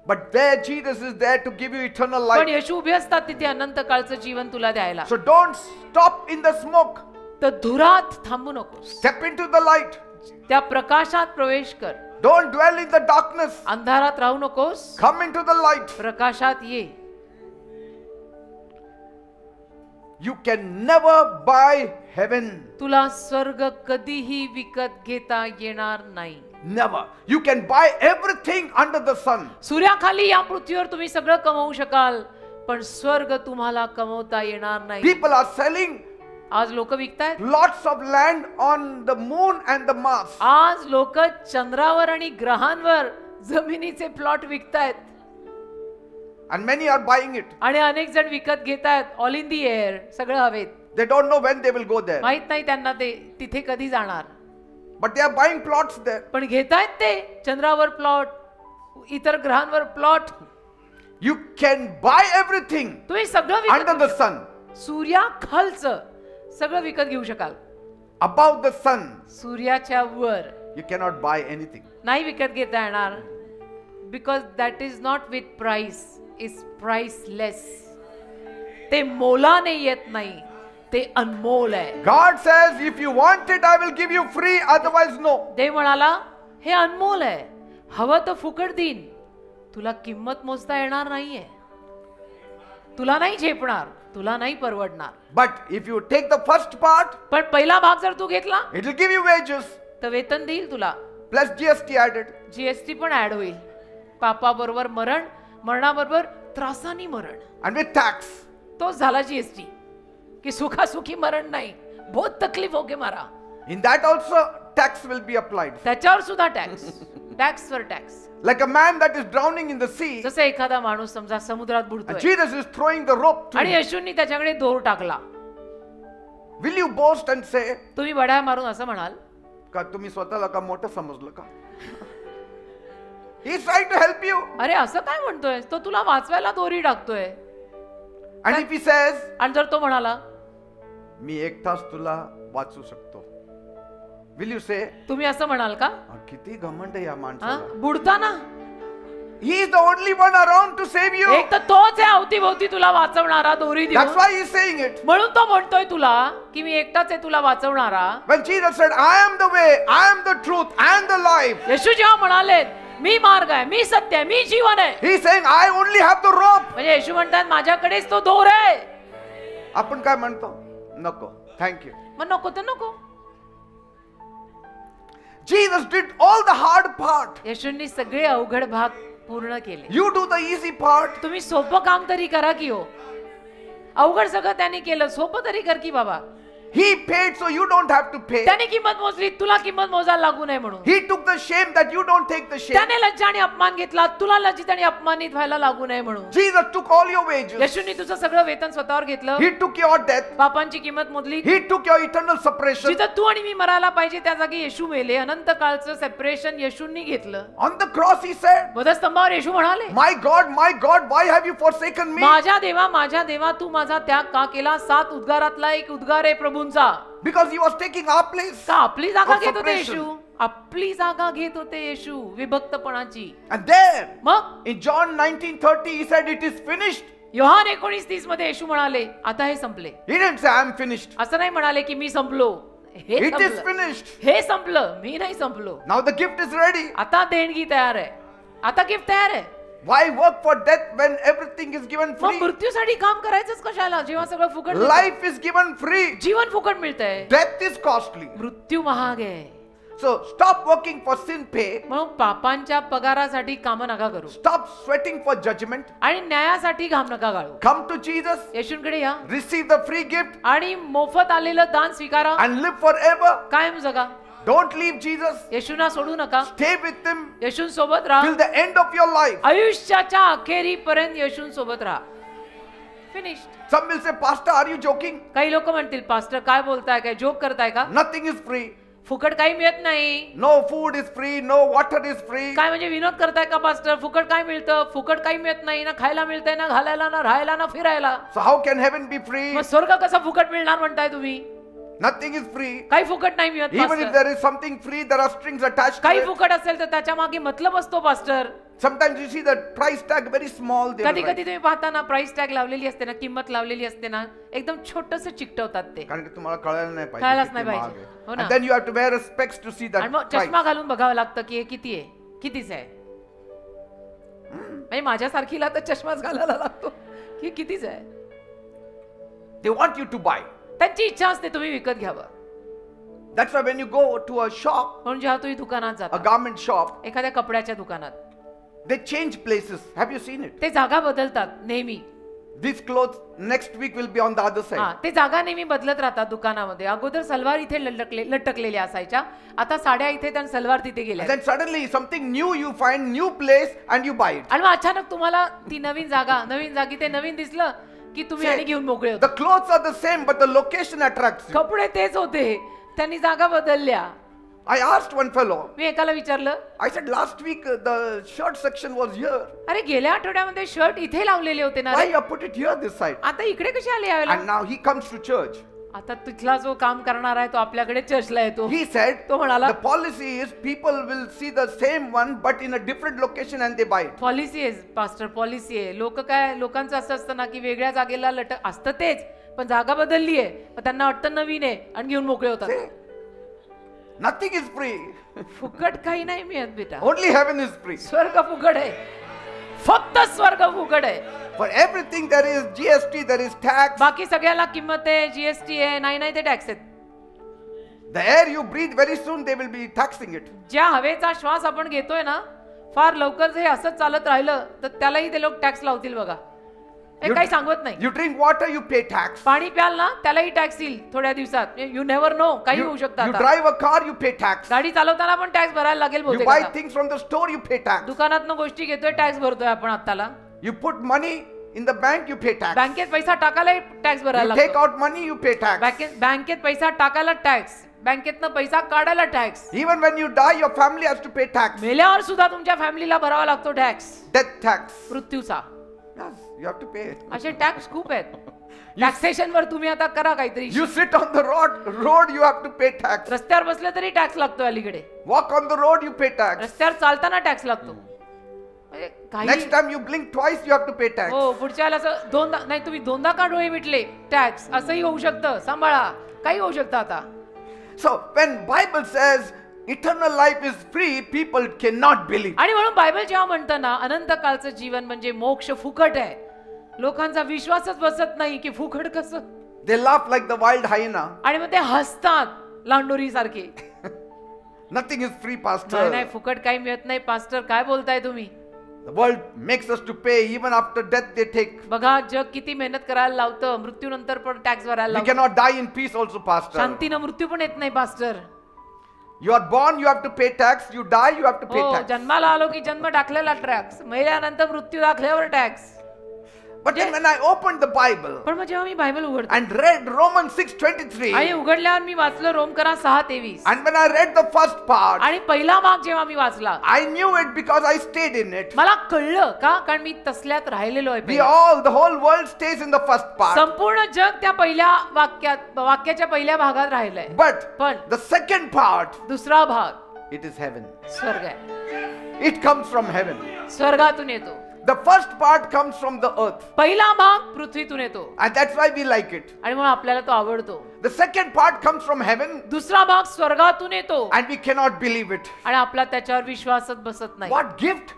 but there Jesus is there to give you eternal
पण
life.
येशू उभे असतात तिथे अनंत काळचं जीवन तुला द्यायला.
So don't stop in the smoke.
तर धुरात थांबू नकोस.
Step into the light.
त्या प्रकाशात प्रवेश कर.
Don't dwell in the darkness.
अंधारात राहू नकोस.
Come into the light.
प्रकाशात ये.
You can never buy heaven.
तुला स्वर्ग कधीही विकत घेता येणार नाही.
Never. You can buy everything under the sun.
सूर्याखाली या पृथ्वीवर तुम्ही सगळं कमवू शकाल पण स्वर्ग तुम्हाला कमवता येणार नाही.
People are selling
आज लोक विकतायत.
lots of land on the moon and the Mars.
आज लोक चंद्रावर आणि ग्रहांवर जमिनीचे प्लॉट विकतायत.
And many are buying it.
आणि अनेक जण विकत घेतायत. All in the air. सगळं हवेत.
They don't know when they will go there.
माहित नाही त्यांना ते तिथे कधी जाणार.
But they are buying plots there.
पण घेतायत ते चंद्रावर प्लॉट इतर ग्रहांवर plot.
You can buy everything
तुम्ही सगळं
under the
विकत
sun.
सूर्याखालचं सगळं विकत घेऊ शकाल.
Above the sun,
सूर्याच्या वर
you cannot buy anything.
नाही विकत घेता येणार. Because that is not with price. Is priceless. ते मोलाने येत नाही. ते अनमोल आहे.
God says, if you want it, I will give you free, otherwise no.
देव म्हणाला हे अनमोल आहे. हवं तर फुकट देईन. तुला किंमत मोजता येणार नाहीये. तुला नाही झेपणार. तुला नाही परवडणार.
But if you take the first part,
पण पहिला भाग जर तू घेतला
it will give you wages,
तर वेतन देईल तुला.
plus GST added.
जीएसटी पण ऍड होईल. पापाबरोबर मरण. मरणाबरोबर त्रासानी मरण.
And with tax.
तोच झाला जीएसटी की सुखासुखी मरण नाही. बहुत तकलीफ होके मारा.
In that also, tax will be applied.
त्याच्यावर सुद्धा टॅक्स. टॅक्स वर tax.
Like a man that is drowning in the sea,
जसं एखादा माणूस समजा समुद्रात
and
बुडतोय
Jesus is throwing the rope to
आणि
him.
येशूंनी त्याच्याकडे दोर टाकला.
Will you boast and say,
तुम्ही बडाया मारून असं म्हणाल
का तुम्ही स्वतःला का मोठं समजलं का? He is trying to help you.
अरे असं काय म्हणतोय. तो तुला वाचवायला दोरी टाकतोय.
And if he says,
आणि जर तो म्हणाला
मी 1 तास तुला वाचू शकतो, will you say,
तुम्ही असं म्हणाल का?
किती घमंड आहे या
हा?
माणसाला.
बुडताना
He is the only one around to save you.
एक तर तोच आहे अवतीभोवती तुला वाचवणारा दोरी
That's
देऊन.
why he is saying it.
म्हणून तो म्हणतोय तुला की मी एकटाच आहे तुला वाचवणारा.
When Jesus said, I am the way, I am the truth and the life,
येशू जेव्हा म्हणाले मी मार्ग आहे, मी सत्य आहे, मी जीवन आहे,
he is saying, I only have the rope.
म्हणजे येशू म्हणतात माझ्याकडेच तो दोर आहे.
आपण काय म्हणतो? नको, thank you.
मग नको तर नको.
Jesus did all the hard part.
येशूंनी सगळे अवघड भाग पूर्ण केले.
You do the easy part.
तुम्ही सोपं काम तरी करा की हो. अवघड सगळं त्यांनी केलं. सोपं तरी कर की बाबा.
He paid so you don't have to pay.
त्याने किंमत मोजली तुला किंमत मोजायला लागू नये म्हणून.
He took the shame that you don't take the shame.
त्याने लज्जा आणि अपमान घेतला तुला लज्जित आणि अपमानित व्हायला लागू नये म्हणून.
Jesus took all your wages.
येशूंनी तुझं सगळं वेतन स्वतःवर घेतलं.
He took your death.
पापांची किंमत मोजली.
He took your eternal separation.
जिथं तू आणि मी मरायला पाहिजे त्या जागी येशू मेले. अनंत काळचं सेपरेशन येशूंनी घेतलं.
On the cross he said,
वधस्तंभावर येशू म्हणाले
my God, why have you forsaken me?
माझ्या देवा तू माझा त्याग का केला. 7 उद्गारातला एक उद्गार आहे प्रभूंचा.
Because he was taking our place.
का आपली जागा
of
घेत होते
separation.
येशू. आपली जागा घेत होते येशू विभक्तपणाची.
And there,
मग
in John 19:30, he said, "It is finished."
Yohan 19:30 मध्ये येशू म्हणाले आता हे संपले.
He didn't say, "I am finished."
असं नाही म्हणाले की मी संपलो. हे
It is
संपलं.
finished.
हे संपलं, मी नाही संपलो.
Now the gift is ready.
आता देणगी तयार आहे, आता गिफ्ट तयार आहे.
Why work for death when everything is given
मग
free?
मृत्यूसाठी काम करायचंच कशाला जेव्हा सगळं फुकट मिळतंय?
Life is given free.
जीवन फुकट मिळतंय.
Death is costly.
मृत्यू महाग आहे.
So stop working for sin pay.
म्हणून पापांच्या पगारासाठी काम नका करू
Stop sweating for judgment.
आणि न्यायासाठी घाम नका गाळू.
Come to Jesus.
येशूंकडे या
Receive the free gift
आणि मोफत आलेलं दान स्वीकारा.
and live forever.
कायम जगा.
Don't leave Jesus.
येशूंना सोडू नका.
Stay with him
येशूंसोबत राहा.
till the end of your life.
आयुष्याच्या अखेरीपर्यंत येशूंसोबत राहा. Finished.
Some will say, "Pastor, are you joking?"
काही लोक म्हणतील पास्टर काय बोलताय, काय जोक करताय का?
Nothing is free.
फुकट काही मिळत नाही.
No food is free. No water is free.
काय म्हणजे विनोद करताय का पास्टर? फुकट काय मिळतं? फुकट काही मिळत नाही ना, खायला मिळतंय ना, घालायला ना, राहायला ना, फिरायला.
So how can heaven be free?
मग स्वर्ग कसा फुकट मिळणार म्हणताय तुम्ही?
Nothing is free.
काही फुकट नाही मिळत
Even if
pastor.
there is something free, there are strings attached to
काही
it.
फुकट असेल तर त्याच्या मागे मतलब असतो pastor.
Sometimes you see the price tag very small. They will
कधी
write.
कधी तुम्ही पाहता ना प्राइस टॅग लावलेली असते ना, किंमत लावलेली असते ना, एकदम छोटस चिकटवतात ते.
कारण की तुम्हाला कळायला नाही पाहिजे
कळायलाच
किती
नाही
महाग
पाहिजे.
आहे.
हो ना.
And then you have to wear a specs to see that
आणि मग
price.
चष्मा घालून बघावं लागतं की हे किती आहे, कितीच आहे. म्हणजे माझ्यासारखीला तर चष्माच घालायला लागतो की कितीच आहे.
They want you to buy.
त्यांची इच्छा असते तुम्ही विकत घ्यावं.
That's why when you go to a shop,
म्हणून जेव्हा तुम्ही दुकानात
a
जाता,
garment shop,
एखाद्या कपड्याच्या दुकानात,
they change places. Have you seen it?
ते जागा बदलतात नेहमी.
These clothes next week will be on the other
हा,
side.
ते जागा नेहमी बदलत राहतात दुकानामध्ये. अगोदर सलवार इथे लटकलेल्या असायच्या, आता साड्या इथे आणि सलवार तिथे गेल्या.
And then suddenly something new you find, new place, and you buy it.
आणि मग अचानक तुम्हाला ती नवीन जागा, नवीन जागी ते नवीन दिसलं की तुम्ही आणि घेऊन मोकळे होता.
The clothes are the same, but the location attracts you.
कपडे तेच होते, त्यांनी जागा बदलल्या.
I asked one fellow,
मी एकाला विचारलं,
I said, last week the shirt section was here.
अरे गेल्या आठवड्यामध्ये शर्ट इथे लावलेले होते ना
Why
ray?
you have put it here this side?
आता इकडे कसे आले यावेळेला?
And now he comes to church.
आता तिथला जो काम करणार आहे तो आपल्याकडे चर्चला येतो.
He said,
तो म्हणाला,
the policy is people will see the same one but in a different location and they buy it.
Policy आहे पास्टर, पॉलिसी आहे. लोकांचं असं असतं ना की वेगळ्या जागेला लटक असतं तेच, पण जागा बदलली आहे, पण त्यांना वाटतं नवीन आहे आणि घेऊन मोकळे होतात.
See? Nothing is free.
फुकट काही नाही मिळत बेटा.
Only heaven is free.
स्वर्ग फुकट आहे, फक्त स्वर्ग फुकट आहे.
For everything there is GST, there is tax.
बाकी सगळ्याला किंमत आहे, जीएसटी आहे. नाही ते टॅक्स आहेत.
The air you breathe, very soon they will be taxing it.
ज्या हवेचा श्वास आपण घेतोय ना, फार लवकर हे असंच चालत राहिलं तर त्यालाही ते लोक टॅक्स लावतील बघा. हे काही सांगत नाही.
You drink water, you pay tax.
पाणी प्याल ना त्यालाही टॅक्स येईल थोड्या दिवसात. यू नेव्हर नो, काही होऊ
You
शकतं.
drive a car, you pay tax.
गाडी चालवताना पण टॅक्स भरायला लागेल
You
बहुतेक
buy
आता.
things from the store, you pay tax.
दुकानातनं गोष्टी घेतोय टॅक्स भरतोय आपण आत्ताला.
You put money in the bank, you pay tax.
बँकेत पैसा टाकायला टॅक्स भरायला
You take
लागतो.
out money, you pay tax.
बँकेत पैसा टाकायला टॅक्स, बँकेतनं पैसा काढायला tax.
Even when you die, your family has to pay tax.
मेल्यावर सुद्धा तुमच्या फॅमिलीला भरावा लागतो टॅक्स.
Death tax.
मृत्यूचा.
Yes, you have to pay it.
असे टॅक्स खूप आहेत. टॅक्सेशन वर तुम्ही आता करा काहीतरी.
You sit on the road, you have to pay tax.
रस्त्यावर बसले तरी टॅक्स लागतो अलीकडे.
Walk on the road, you pay tax.
रस्त्यावर चालताना टॅक्स लागतो. म्हणजे काही
Next time you blink twice, you have to pay tax.
हो, पुढच्या वेळेला असं दोनदा नाही, तुम्ही दोनदा का डोळे मिटले टॅक्स, असंही होऊ शकतं. सांभाळा, काही होऊ शकतं आता.
So when Bible says eternal life is free, people cannot believe.
आणि म्हणून बायबल जेव्हा म्हणतं ना अनंत काळचं जीवन म्हणजे मोक्ष फुकट आहे, लोकांचा विश्वासच बसत नाही की फुकट कसं.
They laugh like the wild hyena.
आणि मग ते हसतात लांडोरी सारखे.
Nothing is free, pastor.
नाही फुकट काही मिळत नाही पास्टर, काय बोलताय तुम्ही.
The world makes us to pay. Even after death they take.
बघा जग किती मेहनत करायला लावतं, मृत्यूनंतर पण टॅक्स भरायला
We
लावतं.
cannot die in peace also, pastor.
शांतीनं मृत्यू पण येत नाही pastor.
You are born, you have to pay tax. You die, you have to pay
हो,
tax.
जन्माला आलो की जन्म टाकलेला टॅक्स, मेल्यानंतर मृत्यू दाखल्यावर tax.
But then when I opened the Bible
पण मग जेव्हा मी बायबल उघडतो
and read Romans 6:23,
आणि उघडल्यावर मी वाचलं रोमकरा 6:23,
and when I read the first part,
आणि पहिला भाग जेव्हा मी वाचला
I knew it because I stayed in it.
मला कळलं का, कारण मी तसल्यात राहिलेलो आहे.
The whole world stays in the first part.
संपूर्ण जग त्या पहिल्या वाक्याच्या पहिल्या भागात राहिलंय.
But
पण
the second part,
दुसरा भाग
It is heaven.
स्वर्ग आहे,
It comes from heaven.
स्वर्गातून येतो.
The first part comes from the earth.
पहिला भाग पृथ्वीतून येतो
And that's why we like it.
आणि म्हणून आपल्याला तो आवडतो.
The second part comes from heaven.
दुसरा भाग स्वर्गातून येतो
And we cannot believe it.
आणि आपला त्याच्यावर विश्वासच बसत नाही.
What gift?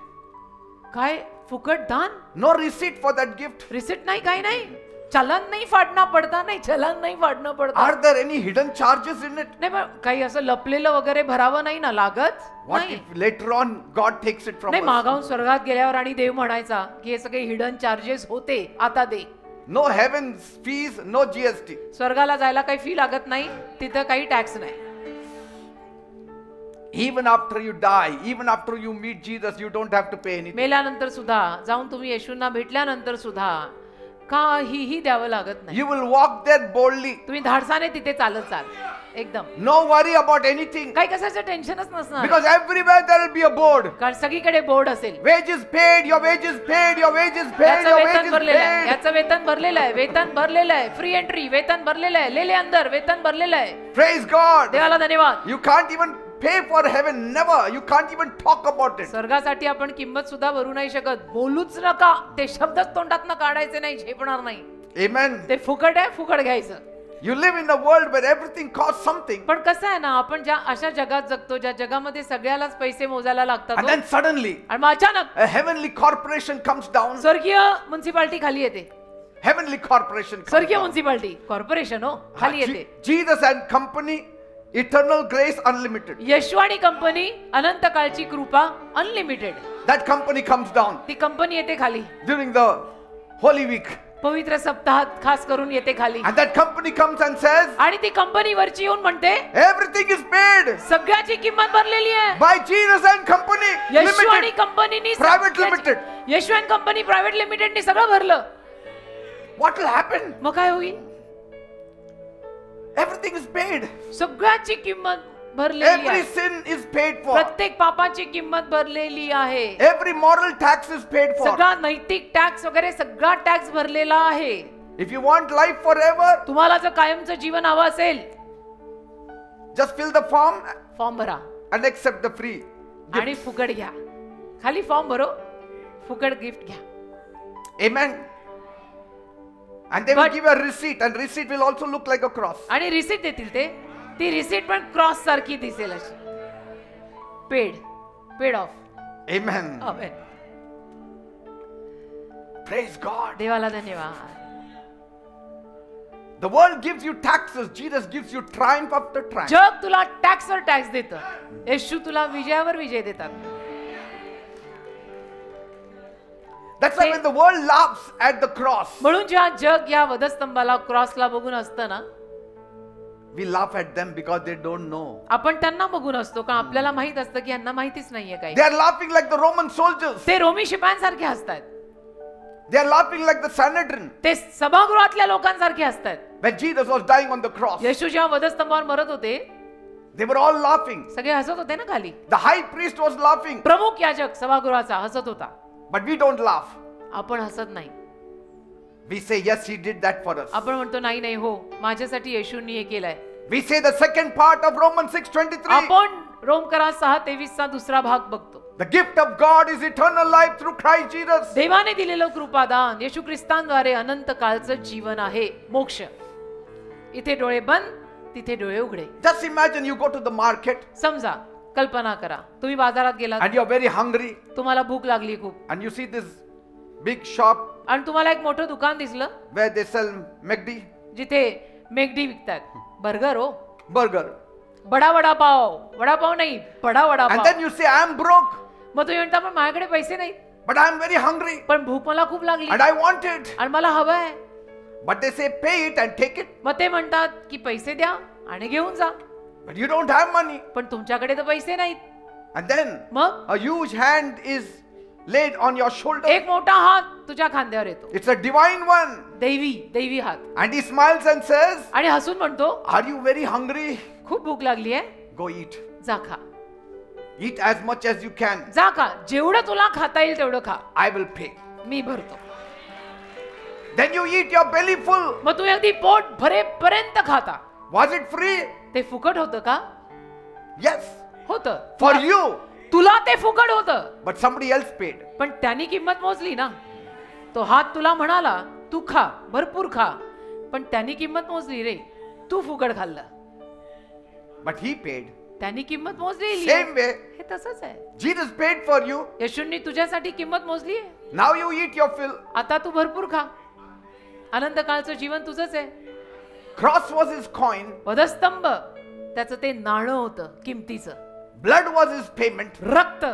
काय फुकट दान,
No receipt for that gift.
Receipt नाही, काही नाही, चलन नाही फाडणं पडता, नाही चलन नाही फाडणं पडता.
Are there any hidden charges in it?
नाही पण काही असं लपलेलं वगैरे भरावं नाही ना लागत.
What
नाही
if later on God takes it from
नाही,
us?
मागावून स्वर्गात गेल्यावर आणि देव म्हणायचा की हे सगळे हिडन चार्जेस होते, आता दे.
No heaven's fees, no GST.
स्वर्गाला जायला काही फी लागत नाही, तिथं काही टॅक्स नाही.
Even after you die, even after you meet Jesus, you don't have to pay anything.
मेल्यानंतर सुद्धा जाऊन तुम्ही येशूंना भेटल्यानंतर सुद्धा काहीही द्यावं लागत नाही.
You will walk there boldly.
तुम्ही धाडसाने तिथे चालत चाल एकदम.
No worry about anything.
काही कशाचं टेन्शनच नसणार,
Because everywhere there will be a board.
कारण सगळीकडे बोर्ड असेल.
Wages paid, your wages paid, your wages paid,
याचं
your
वेतन
wages
भरलेलं आहे,
paid.
याचं वेतन भरलेलं आहे, वेतन भरलेलं आहे, फ्री एंट्री, वेतन भरलेलं आहे, लेले अंदर, वेतन भरलेलं आहे.
Praise God.
देवाला धन्यवाद.
You can't even pay for heaven. Never. You can't even talk about it.
स्वर्गासाठी आपण किंमत सुद्धा भरू नाही शकत. बोलूच नका, ते शब्दच तोंडातनं काढायचे नाही, झेपणार नाही.
Amen.
ते फुकट आहे, फुकट घ्यायचं.
You live in a world where everything costs something.
पण कसं आहे ना, आपण ज्या अशा जगात जगतो ज्या जगामध्ये सगळ्यालाच पैसे मोजायला लागतात
And then suddenly,
आणि मग अचानक
a heavenly corporation comes down.
स्वर्गीय म्युन्सिपाल्टी खाली येते.
Heavenly corporation comes
स्वर्गीय
down.
म्युन्सिपाल्टी कॉर्पोरेशन हो खाली येते.
Jesus and company, eternal grace unlimited.
येशू आणि कंपनी अनंत काळची कृपा unlimited.
That company comes down
ती कंपनी येते खाली
during the Holy Week.
पवित्र सप्ताहात खास करून येते खाली.
And that company comes and says,
आणि ती कंपनी वरची येऊन म्हणते
everything is paid
सगळ्याची किंमत भरलेली आहे.
by Jesus and company.
येशू आणि
Limited.
कंपनीनी
Private limited.
येशू आणि कंपनी प्रायव्हेट लिमिटेडनी सगळं भरलं.
What will happen?
मग काय होईल?
Everything is paid.
सगळ्याची किंमत भरलेली
Every
आहे.
sin is paid for.
प्रत्येक पापाची किंमत भरलेली आहे.
Every moral tax is paid for.
सगळा नैतिक टॅक्स वगैरे सगळा टॅक्स भरलेला आहे.
If you want life forever,
तुम्हाला जर कायमचं जीवन हवं असेल,
just fill the form
form भरा
and accept the free.
आणि फुकट घ्या. खाली फॉर्म भरो, फुकट गिफ्ट घ्या.
Amen. And they will
But-
give a receipt, and receipt will also look like a cross.
आणि रिसीट देतील ते. ती रिसीट पण क्रॉस सारखी दिसेल अशी. Paid of.
Amen.
Amen.
Praise God.
देवाला धन्यवाद.
The world gives you taxes. Jesus gives you triumph after triumph.
जग तुला टॅक्सवर टॅक्स देतं, येशू तुला विजयावर विजय देतात.
That's why when the world laughs at the cross,
म्हणून जेव्हा जग या वधस्तंभाला क्रॉसला बघून असतं ना,
we laugh at them because they don't know.
आपण त्यांना बघून असतो का आपल्याला माहित असतं की यांना माहितीच नाहीये काही.
They are laughing like the Roman soldiers.
ते रोमी शिपायांसारखे असतात.
They are laughing like the Sanhedrin.
ते सभागृहातल्या लोकांसारखे असतात.
When Jesus was dying on the cross,
येशू जेव्हा वधस्तंभावर मरत होते
they were all laughing.
सगळे हसत होते ना खाली.
The high priest was laughing,
प्रमुख याजक सभागृहाचा हसत होता.
but we don't laugh.
आपण हसत नाही.
We say, yes, he did that for us.
आपण म्हणतो नाही नाही हो माझ्यासाठी येशूंनी हे केलंय.
We say the second part of Romans 6:23.
आपण रोमकरा 6:23 दुसरा भाग बघतो.
The gift of God is eternal life through Christ Jesus.
देवाने दिलेलं कृपादान येशू ख्रिस्तांद्वारे अनंत काळचं जीवन आहे, मोक्ष. इथे डोळे बंद, तिथे डोळे उघडे.
Just imagine you go to the market
समजा, कल्पना करा, तुम्ही बाजारात गेलात
and you're very hungry
तुम्हाला भूक लागली खूप
and you see this big shop
आणि तुम्हाला एक मोठं दुकान दिसलं
where they sell McD,
जिथे मेगडी विकतात. बर्गर हो,
burger.
बडा वडापाव, वडापाव नाही बडा
And
vada pav.
then you say, I'm broke,
मग तुम्ही म्हणता पण माझ्याकडे पैसे नाहीत,
but I'm very hungry
पण भूक मला खूप लागली
and I want it.
आणि मला हवं आहे.
But they say, pay it and take it.
मग ते म्हणतात की पैसे द्या आणि घेऊन जा,
But you don't have money.
पण तुमच्याकडे तर पैसे नाहीत.
And then
मग
a huge hand is laid on your shoulder.
एक मोठा हात तुझ्या खांद्यावर येतो,
It's a divine one.
दैवी हात,
And he smiles and says,
आणि हसून म्हणतो
are you very hungry?
खूप भूक लागली आहे,
Go eat.
जा खा.
Eat as much as you can.
जा खा, जेवढं तुला खाता येईल तेवढं खा,
I will pay.
मी भरतो.
Then you eat your belly full.
मग तुम्ही अगदी पोट भरेपर्यंत खाता.
Was it free?
ते फुकट होतं का?
Yes.
होतं.
For you.
तुला ते फुकट होतं,
But somebody else paid.
पण त्यांनी किंमत मोजली ना. तो हात तुला म्हणाला तू खा, भरपूर खा, पण त्यांनी किंमत मोजली रे, तू फुकट खाल्लं.
But he paid.
त्यांनी किंमत मोजली.
Same way.
हे तसंच आहे.
Jesus paid for you.
येशूंनी तुझ्यासाठी किंमत मोजली आहे.
Now you eat your fill.
आता तू भरपूर खा. आनंद काळचं जीवन तुझंच आहे.
Cross was his coin.
वधस्तंभ त्याचं ते नाणं होतं किमतीचं.
Blood was his payment.
रक्त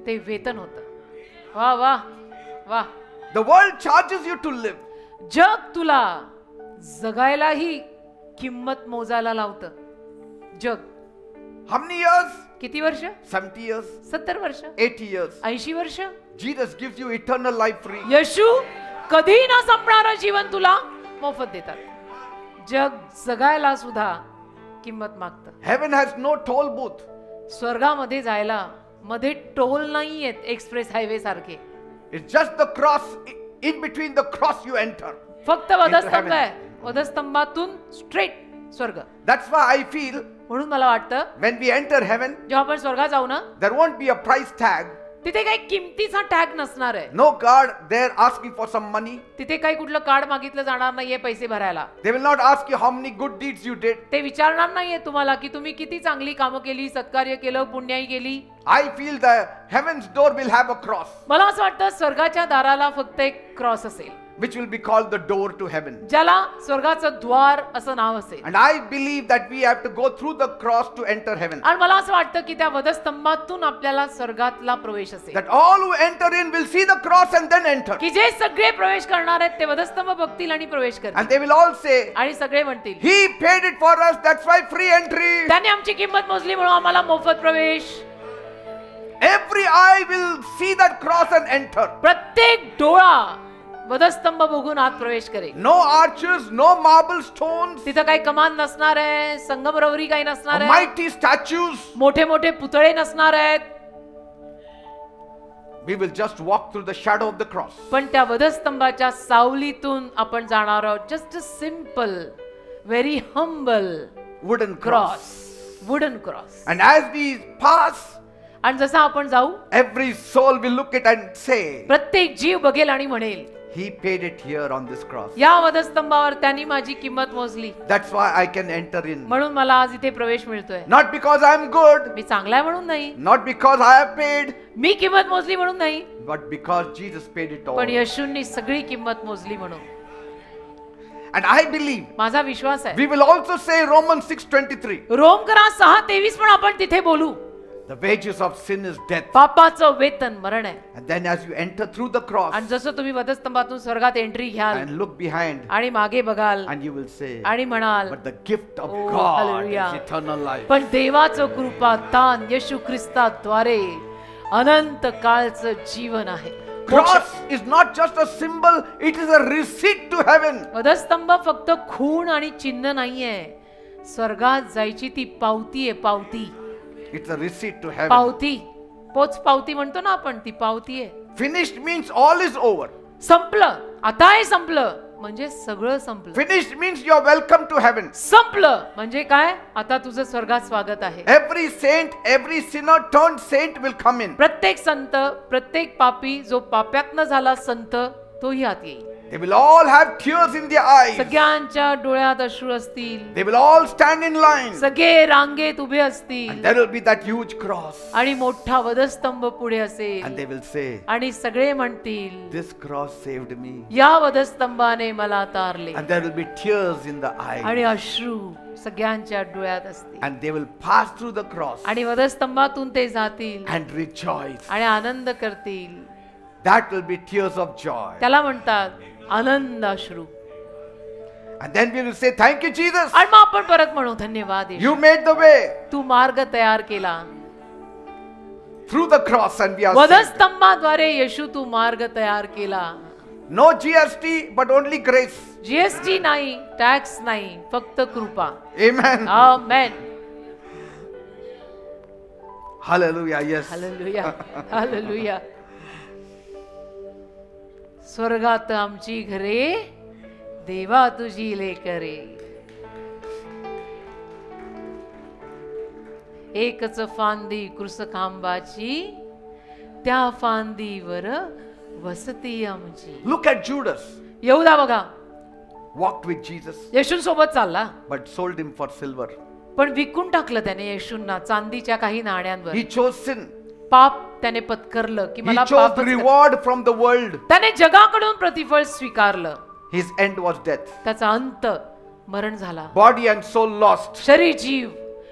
ते वेतन होतं. वा वा वा.
The world charges you to live.
जग तुला जगायलाही किंमत मोजायला लावतं. जग
How many years?
किती वर्ष?
70 years.
70 वर्ष,
80 years.
80 वर्ष.
Jesus gives you eternal life free.
येशू कधी न संपणारं जीवन तुला मोफत देतात. जग जगायला सुद्धा किंमत मागतं.
Heaven has no toll booth.
स्वर्गामध्ये जायला मध्ये टोल नाहीयेत एक्सप्रेस हायवे सारखे.
It's just the cross. In between the cross you enter.
फक्त वधस्तंभ आहे. वधस्तंभातून स्ट्रेट स्वर्ग.
That's why I feel
म्हणून मला वाटतं
when we enter heaven,
जेव्हा आपण स्वर्गात जाऊ ना,
there won't be a price tag.
तिथे काही किमतीचा टॅग नसणार आहे.
No guard there asking for some money.
तिथे काही कुठलं कार्ड मागितलं जाणार नाहीये पैसे भरायला.
They will not ask you how many good deeds you did.
ते विचारणार नाहीये तुम्हाला की तुम्ही किती चांगली कामं केली, सत्कार्य केलं, पुण्याई केली.
I feel the heaven's door will have a cross,
मला असं वाटतं स्वर्गाच्या दाराला फक्त एक क्रॉस असेल,
which will be called the door to heaven.
ज्याला स्वर्गाचं द्वार असं नाव असेल.
And I believe that we have to go through the cross to enter heaven.
आणि मला असं वाटतं की त्या वधस्तंभातून आपल्याला स्वर्गातला प्रवेश असेल.
That all who enter in will see the cross and then enter.
की जे सगळे प्रवेश करणार आहेत ते वधस्तंभ बघतील आणि प्रवेश करतील.
And they will all say,
आणि सगळे म्हणतील
He paid it for us, that's why free entry.
त्याने आमची किंमत मोजली म्हणून आम्हाला मोफत प्रवेश.
Every eye will see that cross and enter.
प्रत्येक डोळा वधस्तंभ बघून आत प्रवेश करेल.
No arches, no marble stones,
तिथं काही कमान नसणार आहे, संगमरवरी काही नसणार आहे,
mighty statues.
मोठे मोठे पुतळे नसणार आहेत.
We will just walk through the shadow of the cross.
पण त्या वधस्तंभाच्या सावलीतून आपण जाणार आहोत. Just a simple, very humble
Wooden
cross,
cross.
Wooden cross.
And as we pass,
आणि जसं आपण जाऊ
every soul will look at and say,
प्रत्येक जीव बघेल आणि म्हणेल
He paid it here on this cross.
या वधस्तंभावर त्यांनी माझी किंमत मोजली,
That's why I can enter in.
म्हणून मला आज इथे प्रवेश मिळतोय.
Not because I am good,
मी चांगला आहे म्हणून नाही,
not because I have paid,
मी किंमत मोजली म्हणून नाही,
but because Jesus paid it all.
पण येशूंनी सगळी किंमत मोजली म्हणून.
And I believe
माझा विश्वास आहे.
we will also say Romans 6:23.
रोमकरा 6:23 पण आपण तिथे बोलू.
The wages of sin is death.
पापाचं वेतन मरण आहे.
And then as you enter through the cross
आणि जसं तुम्ही वधस्तंभातून स्वर्गात एंट्री घ्याल
and look behind,
आणि मागे बघाल
and you will say,
आणि म्हणाल
but the gift of
Oh,
God
hallelujah.
is eternal life.
पण देवाचं कृपा दान येशू ख्रिस्ताद्वारे अनंत काळचं जीवन आहे.
Cross is not just a symbol, it is a receipt to heaven.
वधस्तंभ फक्त खूण आणि चिन्ह नाहीये, स्वर्गात जायची ती पावती आहे. पावती,
It's a receipt to heaven.
पावती, पोच पावती म्हणतो ना आपण, ती पावती आहे.
Finished means all is over.
संपलं, आता हे संपलं म्हणजे सगळं संपलं.
Finished means you are welcome to heaven.
संपलं म्हणजे काय, आता तुझं स्वर्गात स्वागत आहे.
Every saint, every sinner turned saint will come in.
प्रत्येक संत, प्रत्येक पापी जो पाप्यातनं झाला संत, तोही आत येईल.
They will all have tears in their eyes.
सगळ्यांच्या डोळ्यात अश्रू असतील.
They will all stand in line.
सगळे रांगेत उभे असतील.
And there will be that huge cross.
आणि मोठा वधस्तंभ पुढे असेल.
And they will say,
आणि सगळे म्हणतील
this cross saved me.
या वधस्तंभाने मला तारले.
And there will be tears in the
आणि
eyes.
अश्रू सगळ्यांच्या डोळ्यात असतील.
And they will pass through the cross
आणि वधस्तंभातून ते जातील
and rejoice.
आणि आनंद करतील.
That will be tears of joy.
त्याला म्हणतात आनंद अश्रू.
And then we will say, thank you, Jesus.
आणि मग आपण परत म्हणू धन्यवाद येशू.
You made the way
तू मार्ग तयार केला.
through the cross and we are saved.
वधस्तंभाद्वारे येशू तू मार्ग तयार केला.
No GST, but only grace.
GST नाही, टॅक्स नाही, फक्त कृपा.
Amen.
आमेन.
Hallelujah. Yes.
Hallelujah, hallelujah. स्वर्गात आमची घरे देवा तुझी लेकरे. एकच फांदी कृसखांबाची, त्या फांदीवर वसती आमची.
Look at Judas.
यहूदा बघा,
Walked with Jesus,
येशूंसोबत चालला,
but sold him for silver.
पण विकून टाकलं त्याने येशूंना चांदीच्या काही नाण्यांवर.
He chose sin.
पाप त्याने पत्करलं की
He
मला
chose
पापच
the
कर-
reward from the world.
त्याने जगाकडून प्रतिफळ स्वीकारलं.
His end was death.
त्याचा अंत मरण झाला.
Body and soul lost.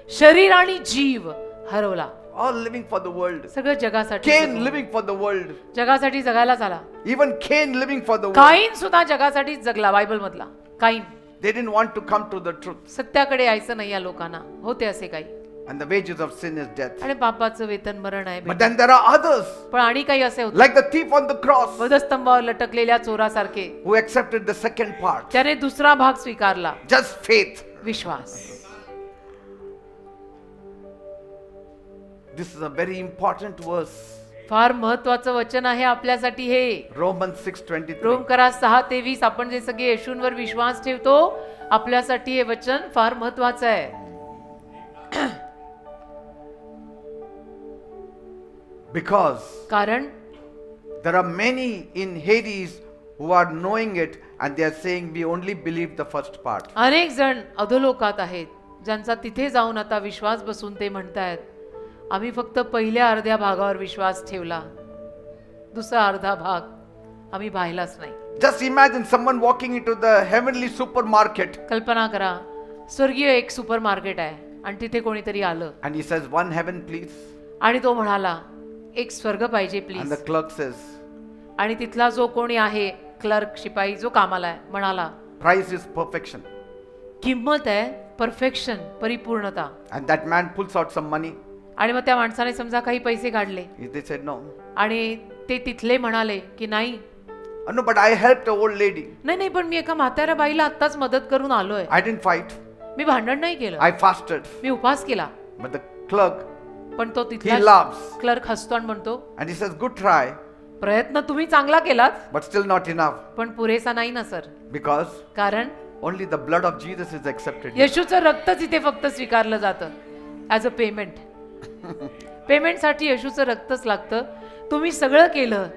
शरीर आणि जीव हरवला.
All living for the world.
सगळं जगासाठी
Cain
जगलं.
living for the world.
जगासाठी जगायला झाला.
Even Cain living for the world.
काईन सुद्धा जगासाठी जगला. बायबल मधला काईन.
They didn't want to come to the truth.
सत्याकडे यायचं नाही या लोकांना. होते असे काही.
And the wages of sin is death.
आणि पापाचं वेतन मरण आहे.
But then there are others,
पण आणि काही असे होते,
like the thief on the cross,
वधस्तंभावर लटकलेल्या चोरासारखे,
who accepted the second part.
त्याने दुसरा भाग स्वीकारला,
Just faith.
Vishwas.
This is a very important verse.
फार महत्वाचं वचन आहे आपल्यासाठी हे.
Romans 6:23.
रोमकरा 6:23. आपण जे सगळे येशूंवर विश्वास ठेवतो, आपल्यासाठी हे वचन फार महत्वाचं आहे.
Because
कारण
there are many in Hades who are knowing it and they are saying we only believe the first part.
अनेक जण अधोलोकात आहेत, ज्यांचा तिथे जाऊन आता विश्वास बसून ते म्हणतायत, आम्ही फक्त पहिल्या अर्ध्या भागावर विश्वास ठेवला, दुसरा अर्धा भाग आम्ही पाहिलाच नाही.
Just imagine someone walking into the heavenly supermarket
कल्पना करा, स्वर्गीय एक सुपर मार्केट आहे आणि तिथे कोणीतरी आलं
and he says one heaven please,
आणि तो म्हणाला एक स्वर्ग पाहिजे
and
please.
the clerk says
आणि तिथला जो कोणी आहे क्लर्क, शिपाई जो कामाला आहे, म्हणाला
price is perfection,
किंमत आहे परफेक्शन, परिपूर्णता.
and that man pulls out some money.
आणि मग त्या माणसाने समजा काही पैसे काढले
They said no.
आणि ते तिथले म्हणाले की नाही
No, but I helped a old lady.
नाही, पण मी एका म्हाताऱ्या बाईला आत्ताच मदत करून आलोय,
I didn't fight.
मी भांडण नाही केलं,
I fasted.
मी उपवास केला.
But the clerk,
पण तो
he
तिथला
laughs
क्लर्क हसतो आणि म्हणतो,
and he says good try,
प्रयत्न तुम्ही चांगला केलात,
but still not enough,
पण पुरेसा नाही ना सर.
because
कारण
only the blood of Jesus is accepted.
येशूचं रक्तच इथे फक्त स्वीकारलं जातं ऍज अ पेमेंट. पेमेंटसाठी येशूचं रक्तच लागतं. तुम्ही सगळं केलं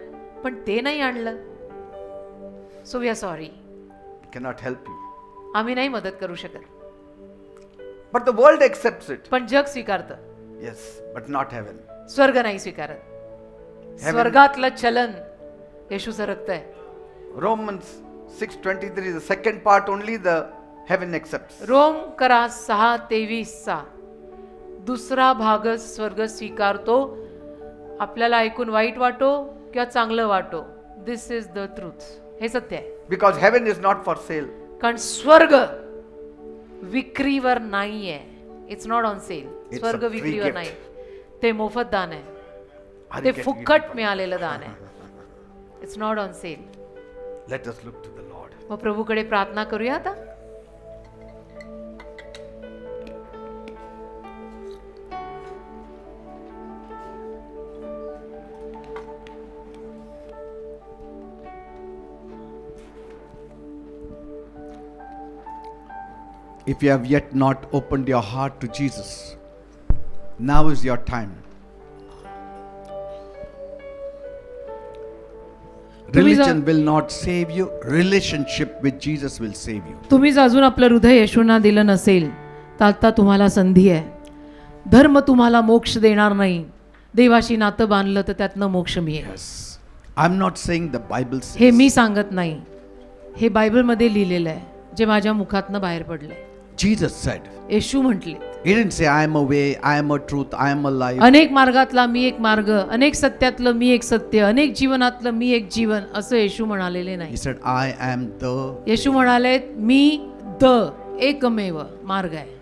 पण ते नाही आणलं, so we are sorry.
Cannot help you.
आम्ही नाही मदत करू शकत.
But the world accepts it.
पण जग स्वीकारतं,
Yes, but not heaven.
स्वर्ग नाही स्वीकारत. स्वर्गातलं चलन येशूचं रक्त आहे.
Romans 6:23, the second part only the heaven accepts.
रोम करा 6:23 दुसरा भागच स्वर्ग स्वीकारतो. आपल्याला ऐकून वाईट वाटो किंवा चांगलं वाटो, दिस इज द ट्रूथ. हे सत्य आहे.
Because heaven is not for sale.
कारण स्वर्ग विक्रीवर नाहीये. It's not on sale.
It's
स्वर्ग
a free
विक्रीवर
gift.
नाही, ते मोफत दान आहे,
Are
ते
you getting
फुकट
it?
मिळालेलं दान आहे. It's not on sale.
Let us look to the Lord.
मग प्रभूकडे प्रार्थना करूया आता.
If you have yet not opened your heart to Jesus, now is your time. Religion will not save you. Relationship with Jesus will save you.
तुम्ही जर अजून आपलं हृदय येशूंना दिलं नसेल तर आता तुम्हाला संधी आहे. धर्म तुम्हाला मोक्ष देणार नाही. देवाशी नातं बांधलं तर त्यातनं मोक्ष मिळेल.
Yes. I'm not saying the Bible says.
हे मी सांगत नाही, हे बायबलमध्ये लिहिलेलं आहे, जे माझ्या मुखातनं बाहेर पडलंय.
Jesus said.
येशू म्हटले.
He didn't say I am a way, I am a truth, I am a life.
अनेक मार्गातला मी एक मार्ग, अनेक सत्यातलं मी एक सत्य, अनेक जीवनातलं मी एक जीवन, असं येशू म्हणालेले नाही.
He said I am the.
येशू म्हणाले मी द एकमेव मार्ग आहे.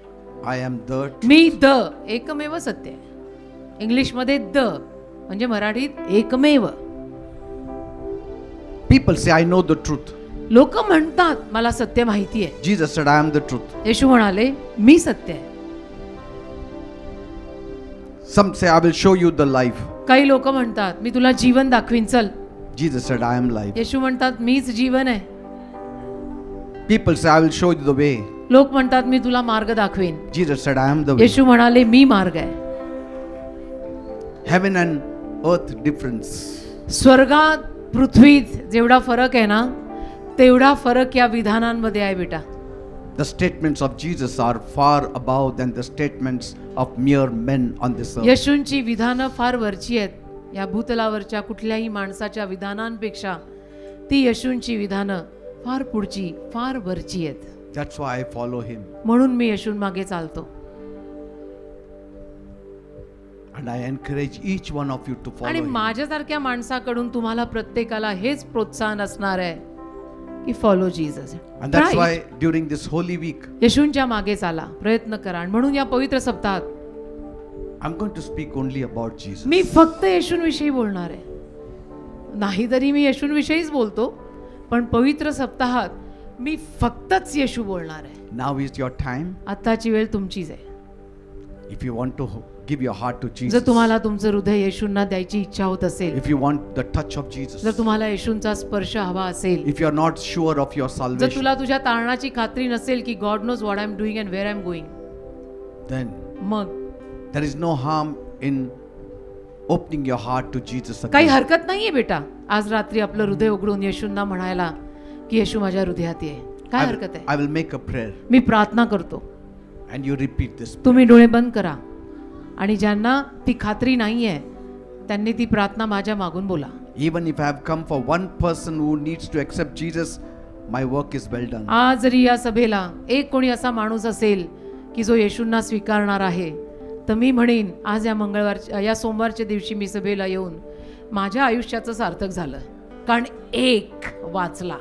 I am the.
Me the एकमेव सत्य आहे. इंग्लिशमध्ये द म्हणजे मराठीत एकमेव.
People say I know the truth.
लोक म्हणतात मला सत्य माहिती आहे.
Jesus said I am the truth.
येशू म्हणाले मी सत्य आहे.
Some say I will show you the life.
काही लोक म्हणतात मी तुला जीवन दाखवीन चल.
Jesus said I am life.
येशू म्हणतात मीच जीवन आहे.
People say I will show you the way.
लोक म्हणतात मी तुला मार्ग दाखवीन.
Jesus said I am the way.
येशू म्हणाले मी मार्ग आहे.
Heaven and earth difference.
स्वर्गात पृथ्वीत जेवढा फरक आहे ना तेवढा फरक या विधानांमध्ये आहे बेटा.
The statements of Jesus are far above than the statements of mere men on this earth.
येशूंची विधानं फार वरची आहेत. या भूतलावरच्या कुठल्याही माणसाच्या विधानांपेक्षा ती येशूंची विधानं फार पुढची फार वरची आहेत.
That's why I follow him.
म्हणून मी येशूंमागे चालतो.
And I encourage each one of you to follow
आणि
him.
माझ्यासारख्या माणसाकडून तुम्हाला प्रत्येकाला हेच प्रोत्साहन असणार आहे की follow Jesus.
And that's why during this holy week
येशूंच्या मागे चाला, प्रयत्न करा. आणि म्हणून या पवित्र सप्ताहात
I'm going to speak only about Jesus.
मी फक्त येशूंविषयी बोलणार आहे. नाही तरी मी येशूंविषयीच बोलतो, पण पवित्र सप्ताहात मी फक्तच येशू बोलणार आहे.
Now is your time.
आताची वेळ तुमचीच आहे.
If you want to give your heart to
जर
Jesus,
तुम्हाला तुमचं हृदय येशूंना द्यायची इच्छा होत असेल,
if you want the touch of Jesus,
जर तुम्हाला येशूंचा स्पर्श हवा असेल,
if you are not sure of your
जर
salvation,
तुला तुझ्या तारणाची खात्री नसेल की God knows what I am doing and where I am going,
then
मग
there is no harm in opening your heart to Jesus
काही
again.
हरकत नाहीये बेटा आज रात्री आपलं हृदय उघडून येशूंना म्हणायला की येशू माझ्या हृदयात ये. काय हरकत आहे?
I will make a prayer
मी प्रार्थना करतो,
and you repeat this.
तुम्ही डोळे बंद करा आणि ज्यांना ती खात्री नाहीये त्यांनी ती प्रार्थना माझ्या मागून बोला.
Even if I have come for one person who needs to accept Jesus, my work is well done.
आज जरी या सभेला एक कोणी असा माणूस असेल की जो येशूंना स्वीकारणार आहे, तर मी म्हणेन आज या सोमवारच्या दिवशी मी सभेला येऊन माझ्या आयुष्याचं सार्थक झालं, कारण एक वाचला.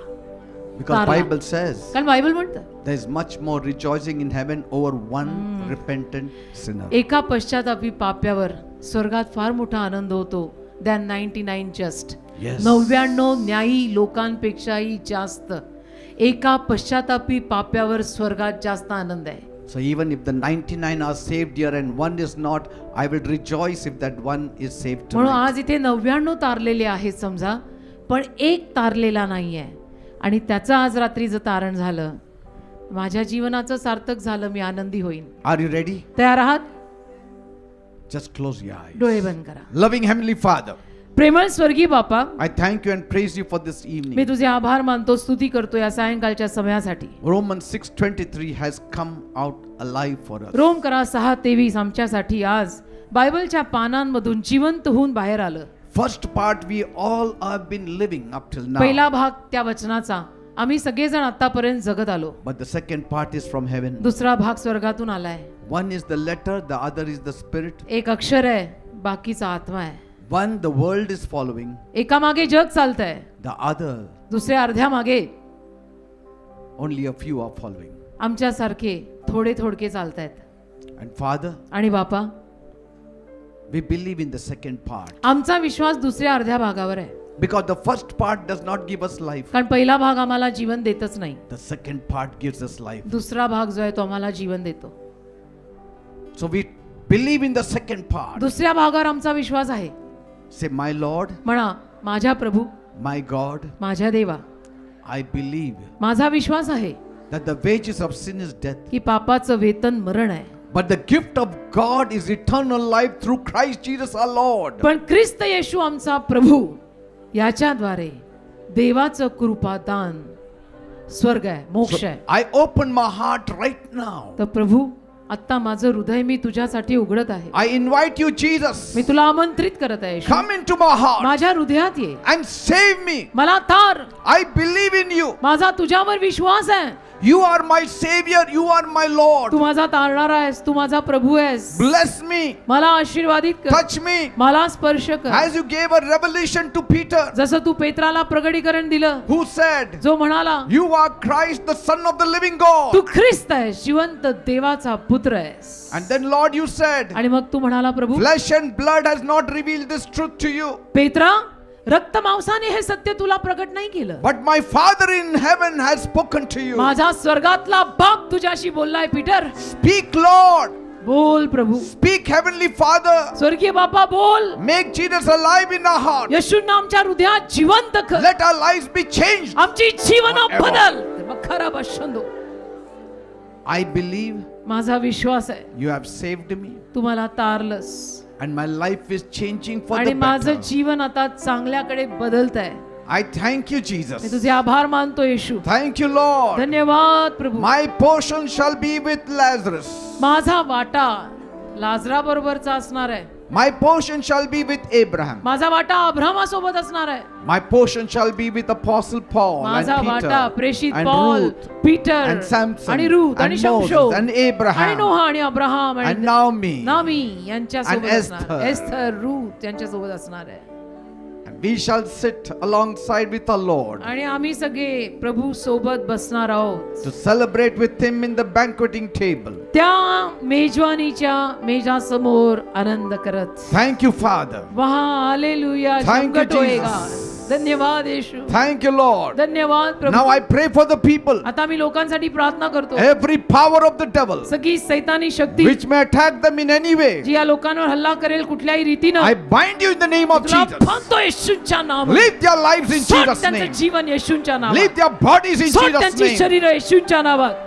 Because
तारला.
Bible says
कारण बायबल म्हणतं
there is much more rejoicing in heaven over one repentant sinner.
एका पश्चातापी पाप्यावर स्वर्गात फार मोठा आनंद होतो दॅन 99 जस्ट.
Yes.
99 न्यायी लोकांपेक्षाही जास्त एका पश्चातापी पाप्यावर स्वर्गात जास्त आनंद आहे.
So even if the 99 are saved here and one is not, I will rejoice if that one is saved
म्हणून
tonight.
आज इथे 99 तारलेले आहेत समजा, पण एक तारलेला नाहीये आणि त्याचं आज रात्री जर तारण झालं, माझ्या जीवनाचं सार्थक झालं, मी आनंदी होईन.
Are you ready?
तयार आहात?
Just close your eyes.
डोळे बंद करा.
Loving Heavenly Father,
प्रेमळ स्वर्गीय बापा,
I thank you and praise you for this
me
evening.
तुझे आभार मानतो, स्तुती करतो या सायंकाळच्या समयासाठी.
Romans 6:23 has come out alive for us.
रोम करा 6:23 आमच्यासाठी आज बायबलच्या पानांमधून जिवंत होऊन बाहेर आलं.
First part we all have been living up till now.
पहिला भाग त्या वचनाचा आम्ही सगळेजण आतापर्यंत जगत आलो.
But the second part is from heaven.
दुसरा भाग स्वर्गातून आलाय.
One is the letter, the other is the spirit.
एक अक्षर आहे, बाकीचा आत्मा आहे.
One the world is following,
एका मागे जग चालतंय,
the other
दुसऱ्या अर्ध्या मागे
only a few are following.
आमच्यासारखे थोडे थोडके चालतायत.
And Father,
आणि बापा,
we believe in the second part.
आमचा विश्वास दुसऱ्या अर्ध्या भागावर आहे.
Because the first part does not give us life.
कारण पहिला भाग आम्हाला जीवन देतच नाही.
The second part gives us life.
दुसरा भाग जो आहे तो आम्हाला जीवन देतो.
So we believe in the second part.
दुसऱ्या भागावर आमचा विश्वास आहे.
Say, my Lord,
म्हणा, माझ्या प्रभू,
my God,
माझ्या देवा,
I believe
माझा विश्वास आहे
that the wages of sin is death.
की पापाचं वेतन मरण आहे,
But the gift of God is eternal life through Christ Jesus our Lord.
पण ख्रिस्त येशू आमचा प्रभू याच्याद्वारे देवाचं कृपादान स्वर्ग आहे, मोक्ष
So
आहे.
I open my heart right now.
तर प्रभू, आता माझं हृदय मी तुझ्यासाठी उघडत आहे.
I invite you, Jesus.
मी तुला आमंत्रित करत आहे, येशू.
Come into my heart
माझ्या हृदयात ये,
and save me.
मला तार.
I believe in you.
माझा तुझ्यावर विश्वास आहे.
You are my Savior. You are my Lord.
तू माझा तारणारा आहेस, तू माझा प्रभू आहेस.
Bless me.
मला आशीर्वादित कर,
Touch me.
मला स्पर्श कर.
As you gave a revelation to Peter,
जसं तू पेत्राला प्रगटीकरण दिलं,
who said,
जो म्हणाला,
You are Christ, the Son of the living God.
तू ख्रिस्त आहेस, जिवंत देवाचा पुत्र आहेस.
And then, Lord, you said,
आणि मग तू म्हणाला, प्रभू,
Flesh and blood has not revealed this truth to you,
Petra, रक्त मांसाने हे सत्य तुला प्रकट नाही केलं,
but my Father in heaven has spoken to you.
माझा स्वर्गातला बाप तुझ्याशी बोललाय. Peter,
Speak, Lord.
बोल प्रभू.
Speak, Heavenly Father.
स्वर्गीय बापा, बोल.
Make Jesus alive in our heart.
येशूंना आमच्या हृदयात जिवंत कर.
Let our lives be changed.
आमची जीवन
Forever.
बदल. खरा बशंदो.
I believe
माझा विश्वास आहे,
you have saved me.
तू मला तारलस,
And my life is changing for
आणि
the
माझं
better.
जीवन आता चांगल्याकडे बदलत आहे.
I thank you,
me
Jesus.
तुझे आभार मानतो येशू.
Thank you, Lord.
धन्यवाद प्रभू.
My portion shall be with Lazarus.
माझा वाटा लाजरा बरोबरचा असणार आहे.
My portion shall be with Abraham.
माझा वाटा अब्राहमासोबत असणार आहे.
My portion shall be with Apostle Paul and
माझा वाटा
Peter
प्रेषित
and
Paul,
Ruth
Peter
and Samson
आणि रूथ आणि
and
शमशोन
Moses and
आणि
Abraham
नोहा आणि अब्राहम
and
आणि
Naomi.
नामी यांच्या
and
सोबत असणार.
Esther.
एस्थर, रूथ यांच्या सोबत असणार आहे.
And we shall sit alongside with our Lord
आणि आम्ही सगळे प्रभू सोबत बसणार आहोत.
to celebrate with him in the banqueting table.
त्या मेजवानीच्या मेजासमोर आनंद करत.
Thank you, Father.
वहाँ हालेलुया
Thank you,
जमघट होएगा.
Jesus.
धन्यवाद येशू.
Thank you, Lord.
धन्यवाद
Now
Prabhu.
I pray for the people.
आता मी लोकांसाठी प्रार्थना करतो.
Every power of the devil
सगळी सैतानी शक्ती
which may attack them in any way,
जी या लोकांवर हल्ला करेल कुठल्याही रीतीनं,
I bind you in the name of
तुला
Jesus.
बांधतो येशूच्या नावात.
Live their lives in
सोड
Jesus'
त्यांचं
name.
जीवन येशूच्या नावात.
Live their bodies in
सोड
Jesus'
त्यांची
name.
शरीर येशूच्या नावात.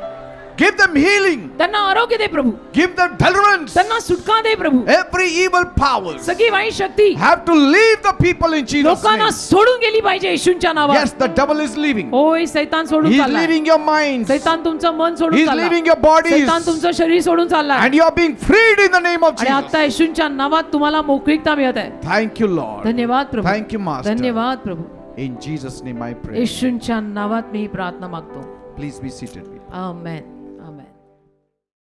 Give them healing.
त्यांना आरोग्य दे प्रभू.
Give them deliverance.
त्यांना सुटका दे प्रभू.
Every evil powers
सगळी वाईट शक्ती
have to leave the people in Jesus'
लोकांना
name.
सोडून गेली पाहिजे येशूच्या नावात.
Yes, the devil is leaving.
होय सैतान सोडून
He is
चाललाय.
leaving your minds.
सैतान तुमचं मन
He
सोडून
is
चाललाय.
leaving your bodies.
सैतान तुमचं शरीर सोडून चाललाय.
And you are being freed in the name of
आणि
Jesus.
आता येशूच्या नावात तुम्हाला मोकळीकता मिळत आहे.
Thank you, Lord.
धन्यवाद प्रभू.
Thank you, Master.
धन्यवाद प्रभू.
In Jesus' name I pray.
येशूच्या नावात मी प्रार्थना मागतो.
Please be seated.
आमेन.